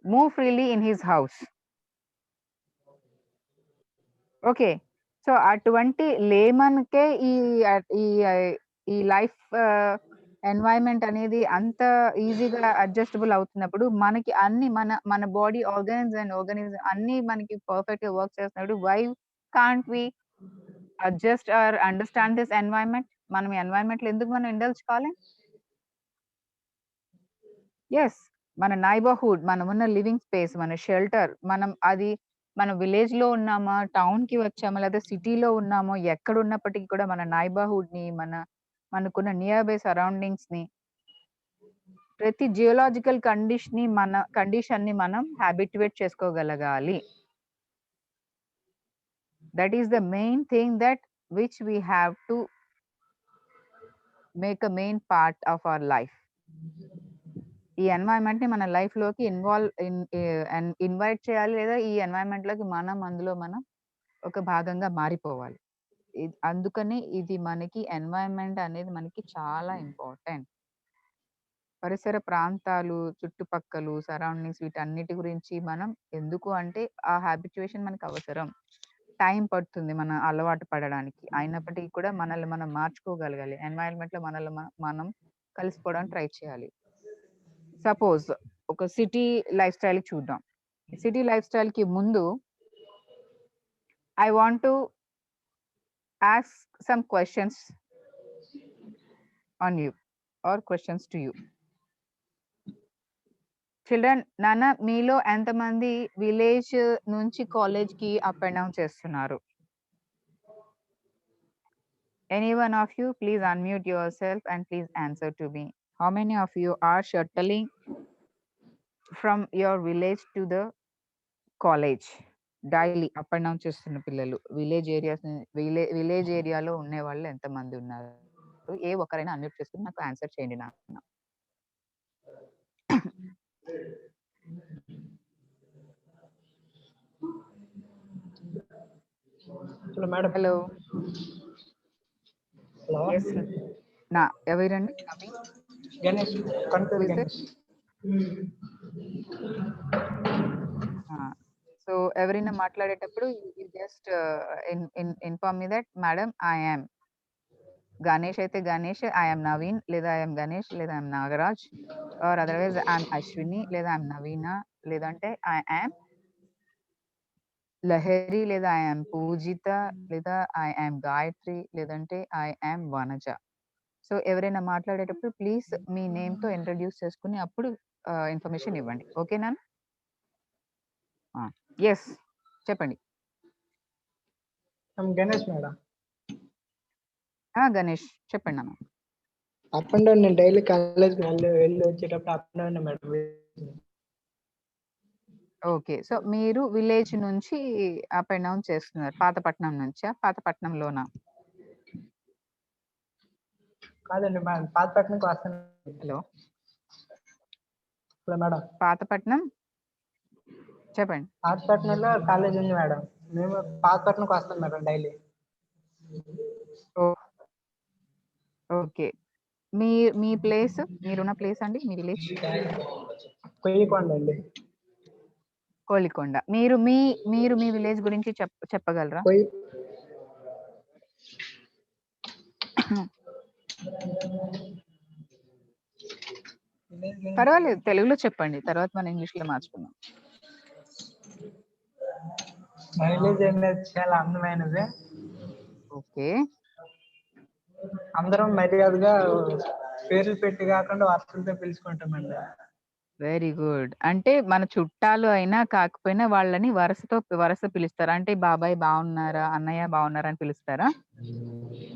move freely in his house. Okay, so అటువంటి లేమన్కే ఈ లైఫ్ ఎన్వైరన్మెంట్ అనేది అంత ఈజీగా అడ్జస్టబుల్ అవుతున్నప్పుడు, మనకి అన్ని మన బాడీ ఆర్గన్స్ అండ్ ఆర్గానిజం అన్ని మనకి పర్ఫెక్ట్ గా వర్క్ చేస్తున్నప్పుడు, why can't we adjust or understand this environment? మనం ఎన్వైరన్మెంట్ లో ఎందుకు మనం ఇండల్జ్ కావాలి? ఎస్, మన నైబర్హుడ్, మనం ఉన్న లివింగ్ స్పేస్, మన షెల్టర్, మన విలేజ్ లో ఉన్నామా, టౌన్ కి వచ్చామా, లేదా సిటీలో ఉన్నామో, ఎక్కడ ఉన్నప్పటికీ కూడా మన నైబర్హుడ్ ని, మనకున్న నియర్ బై సరౌండింగ్స్ ని, ప్రతి జియోలాజికల్ కండిషన్ ని మనం హ్యాబిట్యుయేట్ చేసుకోగలగాలి. That is the main thing that which we have to make a main part of our life. ఈ ఎన్వైరన్మెంట్ ని మన లైఫ్ లోకి ఇన్వైట్ చేయాలి, లేదా ఈ ఎన్వైరన్మెంట్ లోకి అందులో మనం ఒక భాగంగా మారిపోవాలి. అందుకని ఇది మనకి ఎన్వైరన్మెంట్ అనేది మనకి చాలా ఇంపార్టెంట్. పరిసర ప్రాంతాలు, చుట్టుపక్కలు, సరౌండింగ్స్, వీటన్నిటి గురించి మనం ఎందుకు అంటే ఆ హ్యాబిచుయేషన్ మనకు అవసరం. టైం పడుతుంది మన అలవాటు పడడానికి. అయినప్పటికీ కూడా మనల్ని మనం మార్చుకోగలగాలి. ఎన్వైర్న్‌మెంట్‌లో మనల్ని మనం కలిసిపోవడానికి ట్రై చేయాలి. సపోజ్ ఒక సిటీ లైఫ్ స్టైల్ చూద్దాం. సిటీ లైఫ్ స్టైల్‌కి ముందు I want to ask some questions on you or questions to you. Children, నాన్న మీలో ఎంతమంది విలేజ్ నుంచి కాలేజ్‌కి అప్ అండ్ డౌన్ చేస్తున్నారు? Any one of you, please unmute yourself and please answer to me. How many of you are shuttling from your village to the college? Daily up and down చేస్తున్న పిల్లలు village ఏరియాలో ఉండే వాళ్ళు ఎంతమంది ఉన్నారు? ఏ ఒక్కరైనా unmute చేసుకుని నాకు ఆన్సర్ చేయండి నాన్న. Hello madam. Hello. Hello. Yes నా ఎవరండి? Naveen. Ganesh Kanpur Who is it? Ganesh. So ఎవరైనా మాట్లాడేటప్పుడు you just inform me that madam I am Ganesh అయితే గణేష్, ఐ యామ్ నవీన్, లేదా ఐ యామ్ గణేష్, లేదా I am Nagaraj, or otherwise I am Ashwini, లేదా ఐ యామ్ నవీన, లేదంటే ఐ యామ్ లహరి, లేదా ఐ యామ్ పూజిత, లేదా ఐ యామ్ గాయత్రి, లేదంటే ఐ యామ్ వనజ. సో ఎవరైనా మాట్లాడేటప్పుడు ప్లీజ్ మీ నేమ్‌తో ఇంట్రొడ్యూస్ చేసుకొని అప్పుడు ఇన్ఫర్మేషన్ ఇవ్వండి. ఓకేనా? యెస్ చెప్పండి. గణేష్ మేడం. గణేష్ చెప్పండి నాన్న. అప్ అండ్ డౌన్ నేను డైలీ కాలేజ్‌కి వెళ్ళి వచ్చేటప్పుడు up and down madam. Okay. So మీరు విలేజ్ నుంచి అప్ అండ్ డౌన్ చేస్తున్నారు. పాతపట్నం నుంచా? పాతపట్నంలోనా? కాదండి మేడం, పాతపట్నంకి వస్తాను. హలో. Hello madam. పాతపట్నం చెప్పండి. పాతపట్నంలో కాలేజ్ ఉంది మేడం. మేము పాతపట్నంకి వస్తాం మేడం డైలీ. ఓకే. మీ మీ ప్లేస్, మీరున్న ప్లేస్ అండి, మీ విలేజ్? కొయ్యకొండ అండి. కోలికొండ. మీరు మీ విలేజ్ గురించి చెప్పగలరా? పర్వాలేదు, తెలుగులో చెప్పండి. తర్వాత మనం ఇంగ్లీష్‌లో మార్చుకుందాం. మా విలేజ్ అనేది చాలా అందమైనది. ఓకే. అందరం మర్యాదగా పేర్లు పెట్టి కాకుండా వరుసలతో పిలుచుకుంటామండి. Very good. అంటే మన చుట్టాలు అయినా కాకపోయినా వాళ్ళని వరుస పిలుస్తారా? అంటే బాబాయ్ బాగున్నారా? అన్నయ్య బాగున్నారా? అని పిలుస్తారా?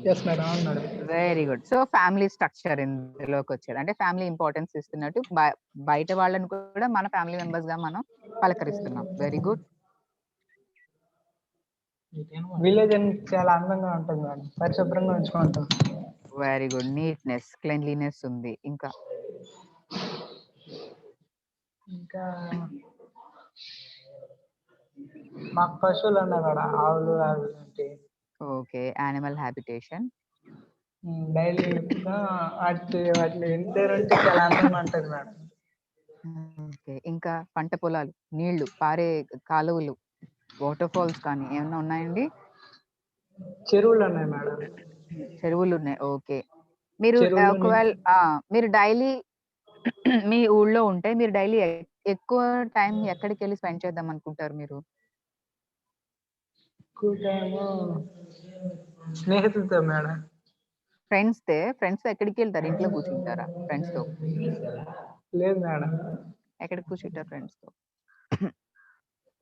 Yes madam. అవును madam. Very good. So family structure ఇందులోకొచ్చేది. అంటే ఫ్యామిలీ ఇంపార్టెన్స్ ఇస్తున్నట్టు బయట వాళ్ళని కూడా మన ఫ్యామిలీ మెంబర్స్‌గా మనం పలకరిస్తున్నాం. Very good. విలేజ్ అనేది చాలా అందంగా ఉంటుంది మేడం. పరిశుభ్రంగా ఉంచుకుంటాం. Very good. నీట్‌నెస్, క్లెన్లీనెస్ ఉంది. ఇంకా మాకు పశువులు ఉన్నాయి మేడం. ఆవులు అవి ఉంటాయి. ఓకే. Animal habitation. డైలీ వాటిని ఎంతేరంటే చాలా అందంగా ఉంటది మేడం. ఓకే. ఇంకా పంట పొలాలు, నీళ్లు పారే కాలువలు, వాటర్ ఫాల్స్ కానీ ఏమన్నా ఉన్నాయండి? చెరువులు ఉన్నాయి మేడం. చెరువులున్నాయి. ఓకే. మీరు చెరువులు ఒకవేళ మీరు డైలీ మీ ఊళ్ళో ఉంటే మీరు డైలీ ఎక్కువ టైం ఎక్కడికెళ్ళి స్పెండ్ చేద్దాం అనుకుంటారు మీరు? ఎక్కువ టైము స్నేహితులతో మేడం. ఫ్రెండ్స్‌తో ఎక్కడికెళ్తారు? ఇంట్లో కూర్చుంటారా ఫ్రెండ్స్‌తో? లేదు మేడం. ఎక్కడ కూర్చుంటారు ఫ్రెండ్స్‌తో?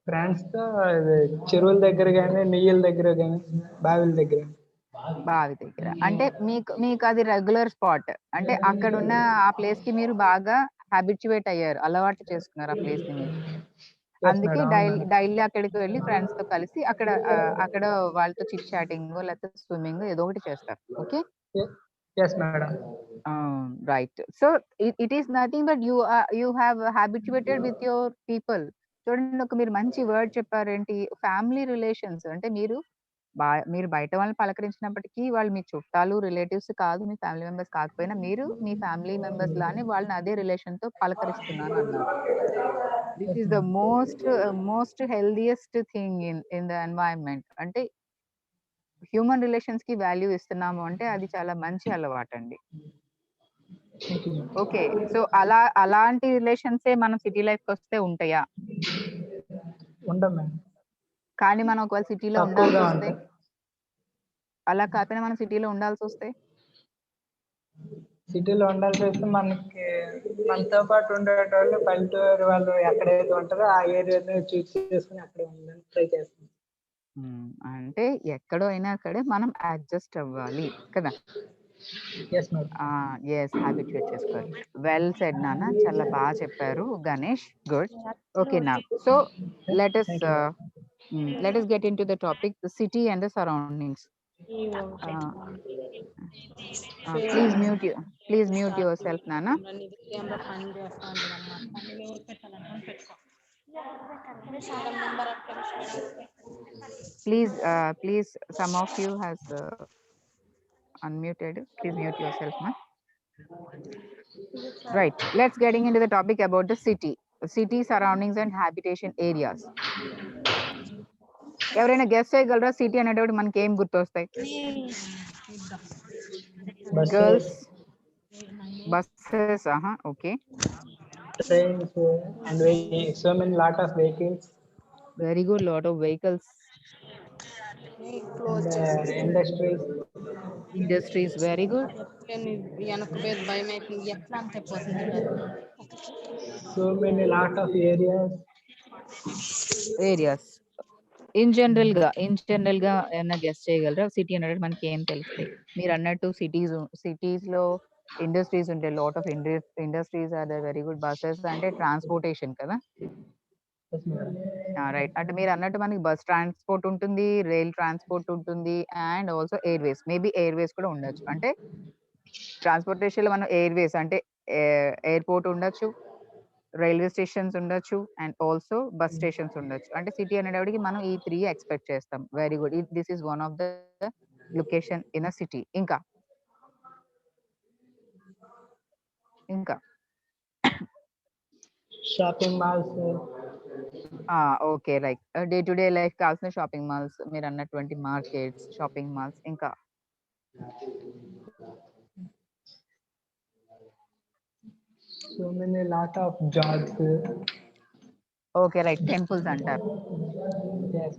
ఫ్రెండ్స్‌తో ఇది చెరువుల దగ్గర గాని, నీళ్ళ దగ్గర గాని, బావిల దగ్గర. బావి దగ్గర. అంటే మీకు అది రెగ్యులర్ స్పాట్. అంటే అక్కడున్న ఆ ప్లేస్‌కి మీరు బాగా హాబిచ్యుయేట్ అయ్యారు. అలవాటు చేసుకున్నారు ఆ ప్లేస్‌ని మీరు. యెస్ అందుకే మేడం. అవును మేడం. డైలీ అక్కడికి వెళ్లి ఫ్రెండ్స్‌తో కలిసి అక్కడ వాళ్ళతో చిట్ చాటింగో లేకపోతే స్విమ్మింగో ఏదో ఒకటి చేస్తారు. Okay. Yes madam. Right. So it is nothing but you have habituated with your people. చూడండి, ఒక మీరు మంచి వర్డ్ చెప్పారేంటి? Family relations. అంటే మీరు బయట వాళ్ళని పలకరించినప్పటికీ వాళ్ళు మీ చుట్టాలు, రిలేటివ్స్ కాదు, మీ ఫ్యామిలీ మెంబర్స్ కాకపోయినా మీరు మీ ఫ్యామిలీ మెంబర్స్ లానే వాళ్ళని అదే రిలేషన్‌తో పలకరిస్తున్నాను అన్నారు. This is the most healthiest thing in the environment. అంటే హ్యూమన్ రిలేషన్స్ కి వాల్యూ ఇస్తున్నాము అంటే అది చాలా మంచి అలవాటు అండి. ఓకే, సో అలాంటి రిలేషన్సే మనం సిటీ లైఫ్ వస్తే ఉంటాయా? ఉంటాం మేడం. కానీ మనం ఒకవేళ సిటీలో ఉండాల్సి తక్కువగా వస్తే, ఉంటాయి. అలా కాకపోయినా మనం సిటీలో ఉండాల్సి వస్తే సిటీలో ఉండాల్సి వస్తే మనకి మనతో పాటు ఉండేటోళ్ళు పల్లెటూరు వాళ్ళు ఎక్కడైతే ఉంటారో ఆ ఏరియాని చూస్ చేసుకుని అక్కడే ఉండడానికి ట్రై చేస్తాం. అంటే ఎక్కడో అయినా అక్కడే మనం అడ్జస్ట్ అవ్వాలి కదా. Yes madam. ఎస్, హ్యాబిట్యూట్ చేసుకోవాలి. వెల్ సెడ్ నాన్న, చాలా బాగా చెప్పారు గణేష్. గుడ్. ఓకే, నా so let us get into the topic, the city and the surroundings. Please mute yourself, Nana. Please, some of you has unmuted. Please mute yourself, ma. Right, let's getting into the topic about the city surroundings and habitation areas. ఎవరైనా guess చేయగలరా city అనేటప్పుడు మనకి ఏం గుర్తొస్తాయి? Girls, buses, okay. Trains and so many lot of vehicles. Very good, lot of vehicles. Industries, very good. So many lot of areas. In general గా ఏమన్నా guest చేయగలరా? City అనేది మనకి ఏం తెలుస్తాయి? మీరు అన్నట్టు సిటీస్ లో ఇండస్ట్రీస్ ఉంటాయి. Lot of industries are the very good. Buses అంటే ట్రాన్స్పోర్టేషన్ కదా. రైట్, అంటే మీరు అన్నట్టు మనకి బస్ ట్రాన్స్పోర్ట్ ఉంటుంది, రైల్ ట్రాన్స్పోర్ట్ ఉంటుంది, and also airways. Maybe airways కూడా ఉండొచ్చు. అంటే ట్రాన్స్పోర్టేషన్ లో మనం ఎయిర్వేస్ అంటే ఎయిర్పోర్ట్ ఉండొచ్చు, రైల్వే స్టేషన్స్ ఉండొచ్చు, అండ్ ఆల్సో బస్ స్టేషన్స్ ఉండొచ్చు. అంటే సిటీ అనేటప్పటికి మనం ఈ 3 ఎక్స్పెక్ట్ చేస్తాం. Very good, this is one of the location in a city. ఇంకా shopping malls. Okay, like day to day life కావాల్సిన షాపింగ్ మాల్స్, మీరు అన్నటువంటి మార్కెట్స్, షాపింగ్ మాల్స్. ఇంకా so many lot of jobs. Okay, right, temples అంటారు. Yes.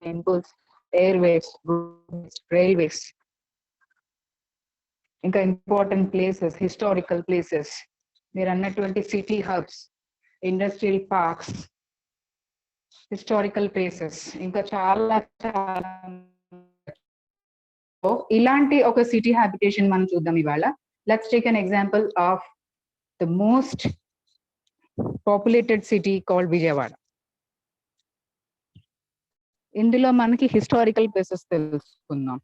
Temples, airways, railways, ఇంకా important places, historical places, మీరు అన్నటువంటి city hubs, industrial parks, historical places, ఇంకా చాలా చాలా. ఇలాంటి ఒక సిటీ హ్యాబిటేషన్ మనం చూద్దాం ఇవాళ. Let's take an example of the most populated city called Vijayawada. ఇందులో మనకి హిస్టారికల్ ప్లేసెస్ తెలుసుకుందాం.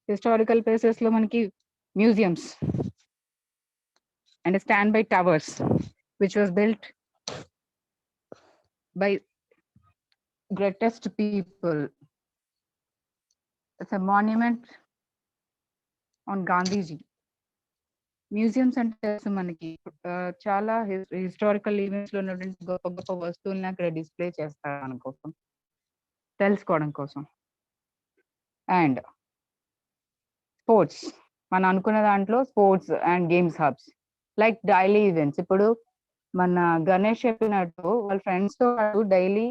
హిస్టారికల్ ప్లేసెస్ లో మనకి museums and standby towers, which was built by greatest people. It's a monument on Gandhiji. Museums అంటే మనకి చాలా హిస్టారికల్ ఈవెంట్స్ లో ఉన్నటువంటి గొప్ప గొప్ప వస్తువుల్ని అక్కడ డిస్ప్లే చేస్తారు మన కోసం, తెలుసుకోవడం కోసం. అండ్ స్పోర్ట్స్, మనం అనుకున్న దాంట్లో sports and games hubs like daily events. ఇప్పుడు మన గణేష్ చెప్పినట్టు వాళ్ళ ఫ్రెండ్స్ తో పాటు డైలీ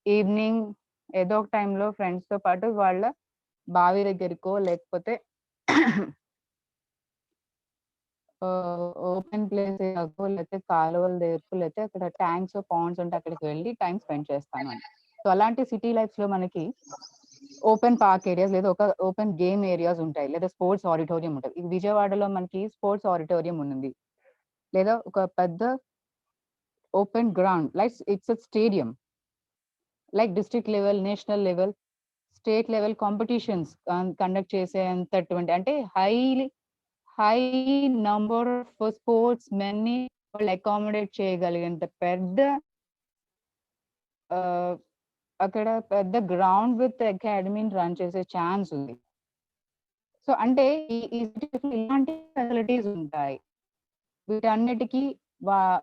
ఈవినింగ్ ఏదో ఒక టైంలో ఫ్రెండ్స్ తో పాటు వాళ్ళ బావి దగ్గరకో లేకపోతే ఓపెన్ ప్లేస్ లేకపోతే కాలువల దగ్గరకు లేకపోతే అక్కడ ట్యాంక్స్ పాండ్స్ ఉంటే అక్కడికి వెళ్ళి టైం స్పెండ్ చేస్తాను అని. సో అలాంటి సిటీ లైఫ్ లో మనకి ఓపెన్ పార్క్ ఏరియాస్ లేదా ఒక ఓపెన్ గేమ్ ఏరియాస్ ఉంటాయి, లేదా స్పోర్ట్స్ ఆడిటోరియం ఉంటుంది. ఇది విజయవాడలో మనకి స్పోర్ట్స్ ఆడిటోరియం ఉంది, లేదా ఒక పెద్ద open ground like it's a stadium, like district level, national level, state level competitions conduct చేసే అంతటువంటి, అంటే high number of sports men ని వాళ్ళు అకామిడేట్ చేయగలిగేంత పెద్ద అక్కడ పెద్ద గ్రౌండ్ విత్ అకాడమీని రన్ చేసే ఛాన్స్ ఉంది. సో అంటే ఇలాంటి ఫెసిలిటీస్ ఉంటాయి. వీటన్నిటికీ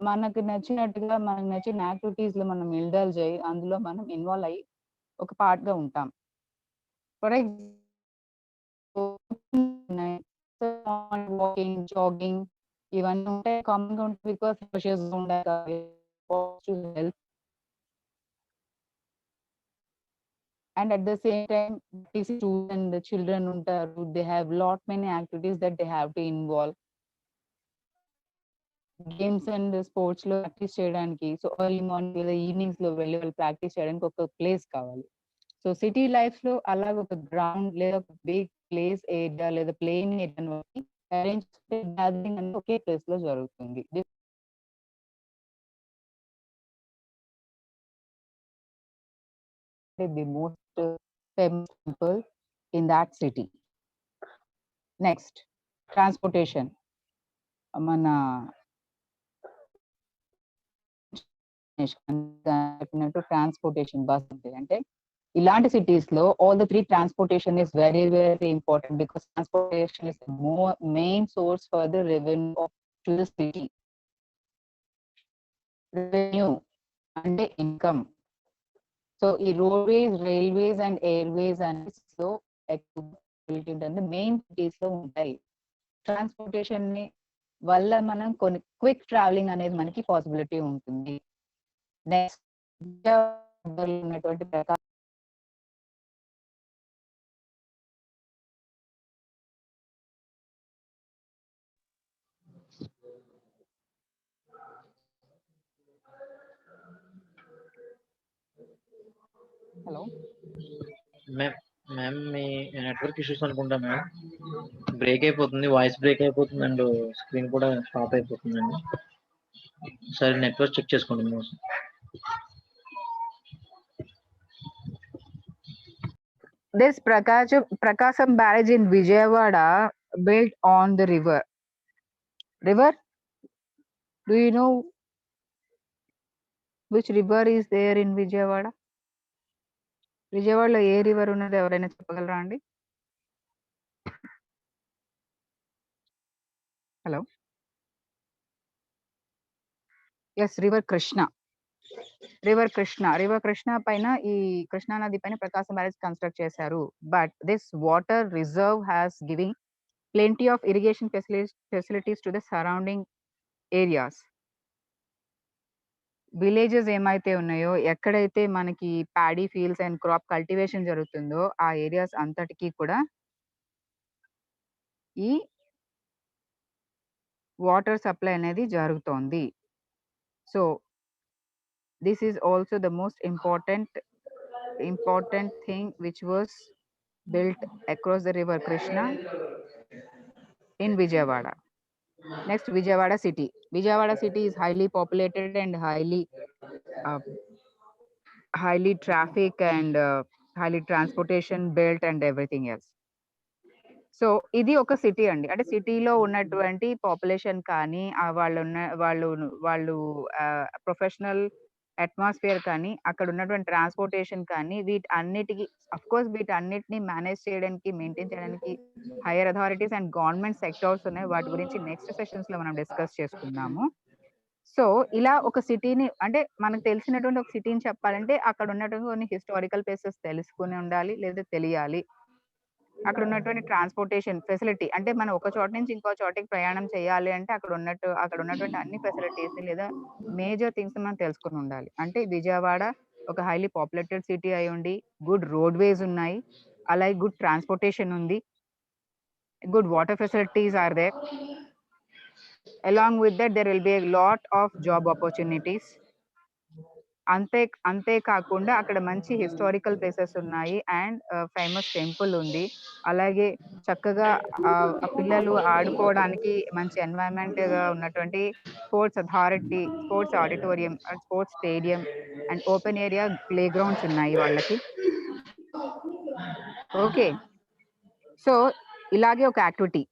మనకు నచ్చినట్టుగా మనకు నచ్చిన యాక్టివిటీస్ లో మనం ఇండల్జ్ అయ్యి అందులో మనం ఇన్వాల్వ్ అయ్యి ఒక పార్ట్ గా ఉంటాం. ఫర్ వాకింగ్, జాగింగ్ ఇవన్నీ ఉంటాయి, కామన్ గా ఉంటాయి because help. And at the same time, students and the children ఉంటారు, they have lot many activities that they have to involve. Games and sports లో ప్రాక్టీస్ చేయడానికి, సో ఎర్లీ మార్నింగ్ లేదా evenings లో వెళ్ళి వాళ్ళు ప్రాక్టీస్ చేయడానికి ఒక ప్లేస్ కావాలి. సో సిటీ లైఫ్ లో అలాగ ఒక గ్రౌండ్ లేదా ఒక బిగ్ ప్లేస్ ఏరియా లేదా ప్లేన్ ఏరియా అరేంజ్ గ్యాదరింగ్ అనేది ఒకే ప్లేస్ లో జరుగుతుంది. The most famous temple in that city. Next, transportation. మన ట్రాన్స్పోర్టేషన్ బస్ అంటే ఇలాంటి సిటీస్ లో all the 3 transportation is very very important because transportation is main source for the revenue to the city. Revenue అంటే income. So ఈ roadways, railways and Airways అనేది main cities లో ఉంటాయి. Transportation ని వల్ల మనం కొన్ని క్విక్ ట్రావెలింగ్ అనేది మనకి పాసిబిలిటీ ఉంటుంది. నెక్స్ట్ ఉన్నటువంటి హలో మ్యామ్, మీ నెట్వర్క్ ఇష్యూస్ అనుకుంటా మ్యామ్. బ్రేక్ అయిపోతుంది, వాయిస్ బ్రేక్ అయిపోతుంది అండ్ స్క్రీన్ కూడా స్టాప్ అయిపోతుందండి. సరే నెట్వర్క్ చెక్ చేసుకోండి ma'am. This Prakasam barrage in Vijayawada built on the river. River? Do you know which river is there in Vijayawada? విజయవాడలో ఏ river ఉన్నది ఎవరైనా చెప్పగలరా అండి? Hello. Yes, river Krishna. River Krishna పైన, ఈ కృష్ణా నది పైన ప్రకాశం బ్యారేజ్ కన్స్ట్రక్ట్ చేశారు. But this water reserve has giving plenty of irrigation facilities to the surrounding areas. Villages ఏమైతే ఉన్నాయో, ఎక్కడైతే మనకి paddy fields and crop cultivation జరుగుతుందో ఆ ఏరియాస్ అంతటికీ కూడా ఈ వాటర్ సప్లై అనేది జరుగుతోంది. So this is also the most important thing which was built across the river Krishna in Vijayawada. Next, Vijayawada city. Vijayawada city is highly populated and highly traffic and highly transportation built and everything else. So ఇది ఒక city అండి. అంటే సిటీలో ఉన్నటువంటి population కానీ వాళ్ళు professional atmosphere కానీ, అక్కడ ఉన్నటువంటి ట్రాన్స్పోర్టేషన్ కానీ, వీటన్నిటిని మేనేజ్ చేయడానికి, మెయింటైన్ చేయడానికి higher authorities and government sectors ఉన్నాయి. వాటి గురించి నెక్స్ట్ సెషన్స్ లో మనం డిస్కస్ చేసుకుందాము. సో ఇలా ఒక సిటీని, అంటే మనకు తెలిసినటువంటి ఒక సిటీని చెప్పాలంటే అక్కడ ఉన్నటువంటి కొన్ని హిస్టారికల్ ప్లేసెస్ తెలుసుకుని ఉండాలి లేదా తెలియాలి. అక్కడ ఉన్నటువంటి ట్రాన్స్పోర్టేషన్ ఫెసిలిటీ, అంటే మనం ఒక చోట నుంచి ఇంకో చోటికి ప్రయాణం చేయాలి అంటే అక్కడ ఉన్నటువంటి అన్ని ఫెసిలిటీస్ లేదా మేజర్ థింగ్స్ మనం తెలుసుకుని ఉండాలి. అంటే విజయవాడ ఒక హైలీ పాపులేటెడ్ సిటీ అయి ఉండి, గుడ్ రోడ్వేస్ ఉన్నాయి, అలాగే గుడ్ ట్రాన్స్పోర్టేషన్ ఉంది, good water facilities are there. Along with that, there will be a lot of job opportunities. అంతే కాకుండా అక్కడ మంచి హిస్టారికల్ ప్లేసెస్ ఉన్నాయి అండ్ ఫేమస్ టెంపుల్ ఉంది. అలాగే చక్కగా ఆ పిల్లలు ఆడుకోవడానికి మంచి ఎన్వైరన్మెంట్ గా ఉన్నటువంటి sports authority, sports auditorium, sports stadium and open area play grounds ఉన్నాయి వాళ్ళకి. ఓకే, సో ఇలాగే ఒక యాక్టివిటీ.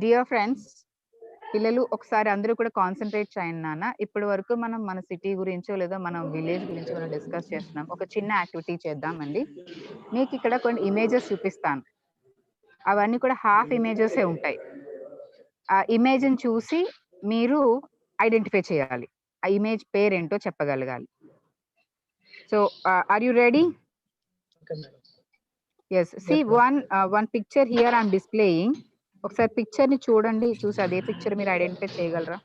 డియర్ ఫ్రెండ్స్, పిల్లలు ఒకసారి అందరూ కూడా కాన్సన్ట్రేట్ చేయండి నాన్న. ఇప్పటి వరకు మనం మన సిటీ గురించో లేదా మన విలేజ్ గురించి మనం డిస్కస్ చేస్తున్నాం. ఒక చిన్న యాక్టివిటీ చేద్దామండి. మీకు ఇక్కడ కొన్ని ఇమేజెస్ చూపిస్తాను. అవన్నీ కూడా హాఫ్ ఇమేజెసే ఉంటాయి. ఆ ఇమేజ్ ని చూసి మీరు ఐడెంటిఫై చేయాలి. ఆ ఇమేజ్ పేరేంటో చెప్పగలగాలి. So are you ready? Yes, see one picture here I'm displaying. ఒకసారి పిక్చర్ ని చూడండి, చూసి అదే పిక్చర్ మీరు ఐడెంటిఫై చేయగలరా?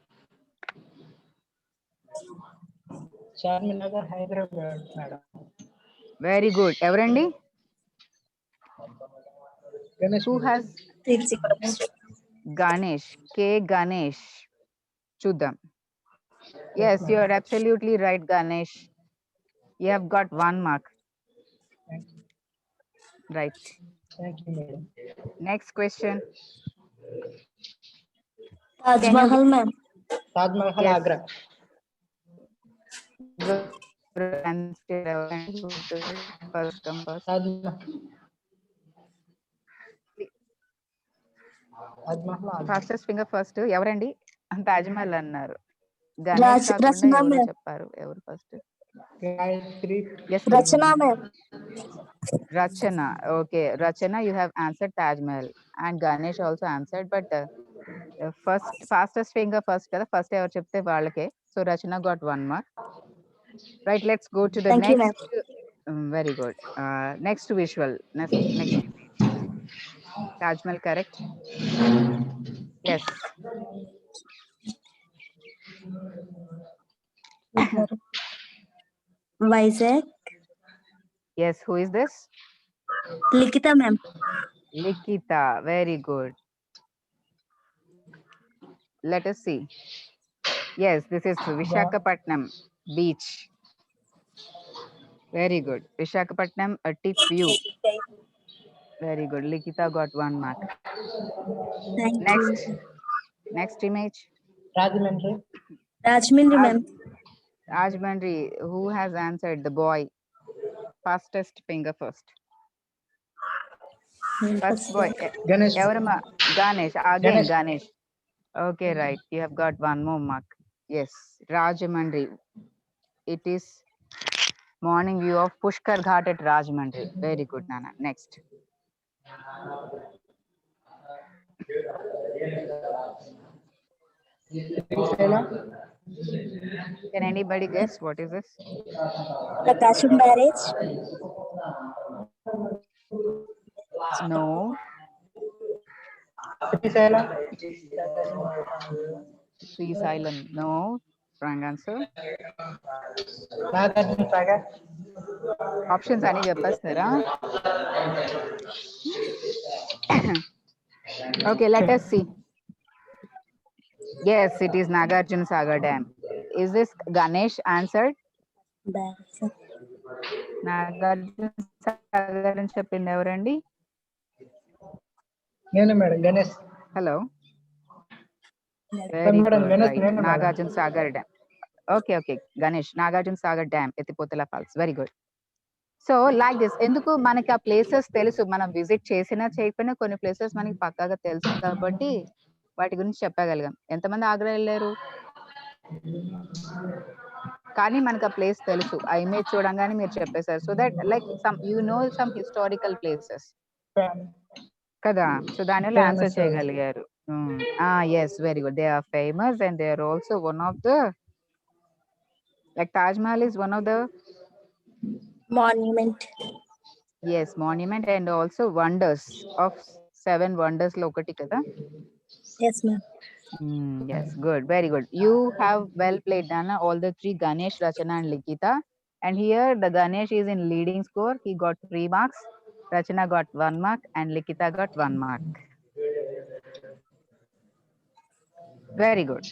Charminar Hyderabad madam. Very good. ఎవరండి? Ganesh who has? Ganesh. K Ganesh. చూద్దాం. Yes, you are absolutely right Ganesh. You have got 1 mark. Right. Thank you madam. Next question. Taj Mahal, ma'am. Taj Mahal Yes. Agra. First come first. Taj Mahal Agra. Fastest finger first ఎవరండి? తాజ్మహల్ అన్నారు. గణేష్ కాకుండా రచన ఎవరు ma'am. చెప్పారు? ఎవరు first? Gayatri. Yes, Rachana, ma'am. Rachana. Okay, Rachana, you have answered Taj Mahal, and Ganesh also answered, but fastest finger first kada, first ever chepte vallake. So Rachana got 1 mark. Right, let's go to the Thank you, next. Very good. Next visual. Next image. Taj Mahal, correct? Yes. Vizag. Yes, who is this? Likita, ma'am. Likita. Very good. Let us see. Yes, this is Vishakhapatnam beach. Very good. Vishakhapatnam, a tip view. Very good. Likita got 1 mark. Thank Next. you. Next image. Rajahmundry. Rajmindri, ma'am. Rajmandri. Who has answered? The boy. Fastest finger first. First boy. Ganesh. Evarama? Ganesh. Again Ganesh. Ganesh. Okay, right. You have got 1 more mark. Yes. Rajmandri. It is morning view of Pushkar Ghat at Rajmandri. Very good, Nana. Next. Can anybody guess what is this? Prakasham Barrage. No. Srisailam. Srisailam. No. Wrong answer. Nagarjuna Sagar. Options అని చెప్పేస్తారా? Okay, let us see. Yes, it is Nagarjuna Sagar Dam. Is this Ganesh answered? Barrage. Nagarjuna Sagar అని చెప్పింది ఎవరండి? నేను madam. Ganesh. Hello. Very Madam, good. Ganesh, Right. name, madam. Nagarjuna Sagar Dam. Okay. Ganesh, Nagarjuna Sagar Dam, Etipotala Falls. Very good. So like this. ఎందుకు మనకి ఆ places తెలుసు, మనం visit చేసినా చేయకపోయినా కొన్ని ప్లేసెస్ మనకి పక్కాగా తెలుసు కాబట్టి వాటి గురించి చెప్పగలిగాం. ఎంతమంది ఆగ్రా వెళ్ళారు? కానీ మనకు ఆ ప్లేస్ తెలుసు, ఆ ఇమేజ్ చూడంగానే మీరు చెప్పేశారు. So that like some some historical places కదా, సో దానివల్ల ఆన్సర్ చేయగలిగారు. Yes, very good. They are famous and they are also one of the, like Taj Mahal is one of the Monument. yes monument and also wonders of 7 wonders lo okati kada. Yes, ma'am. Yes, good, very good. You have well played, Nana. All the 3, Ganesh, Rachana and Likita, and here the Ganesh is in leading score. He got 3 marks, Rachana got 1 mark and Likita got 1 mark. Very good.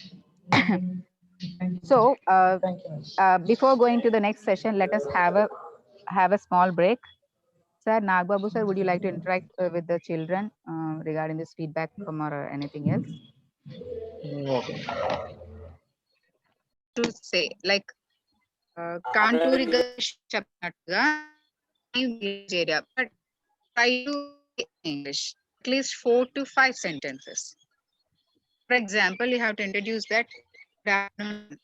So Thank you, miss. before going to the next session, let us have a small break. Sir, Nagbabu sir, would you like to interact with the children regarding this feedback from or anything else? Okay To say like కాంటూరిగా చెప్పినట్టుగా area but try to English at least 4 to 5 sentences. For example, you have to introduce that good afternoon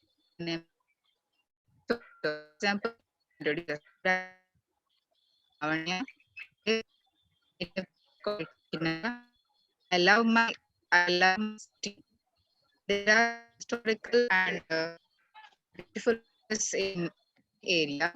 name. So, for example, introduce Lavanya. I love my city. There are historical and beautiful places in area.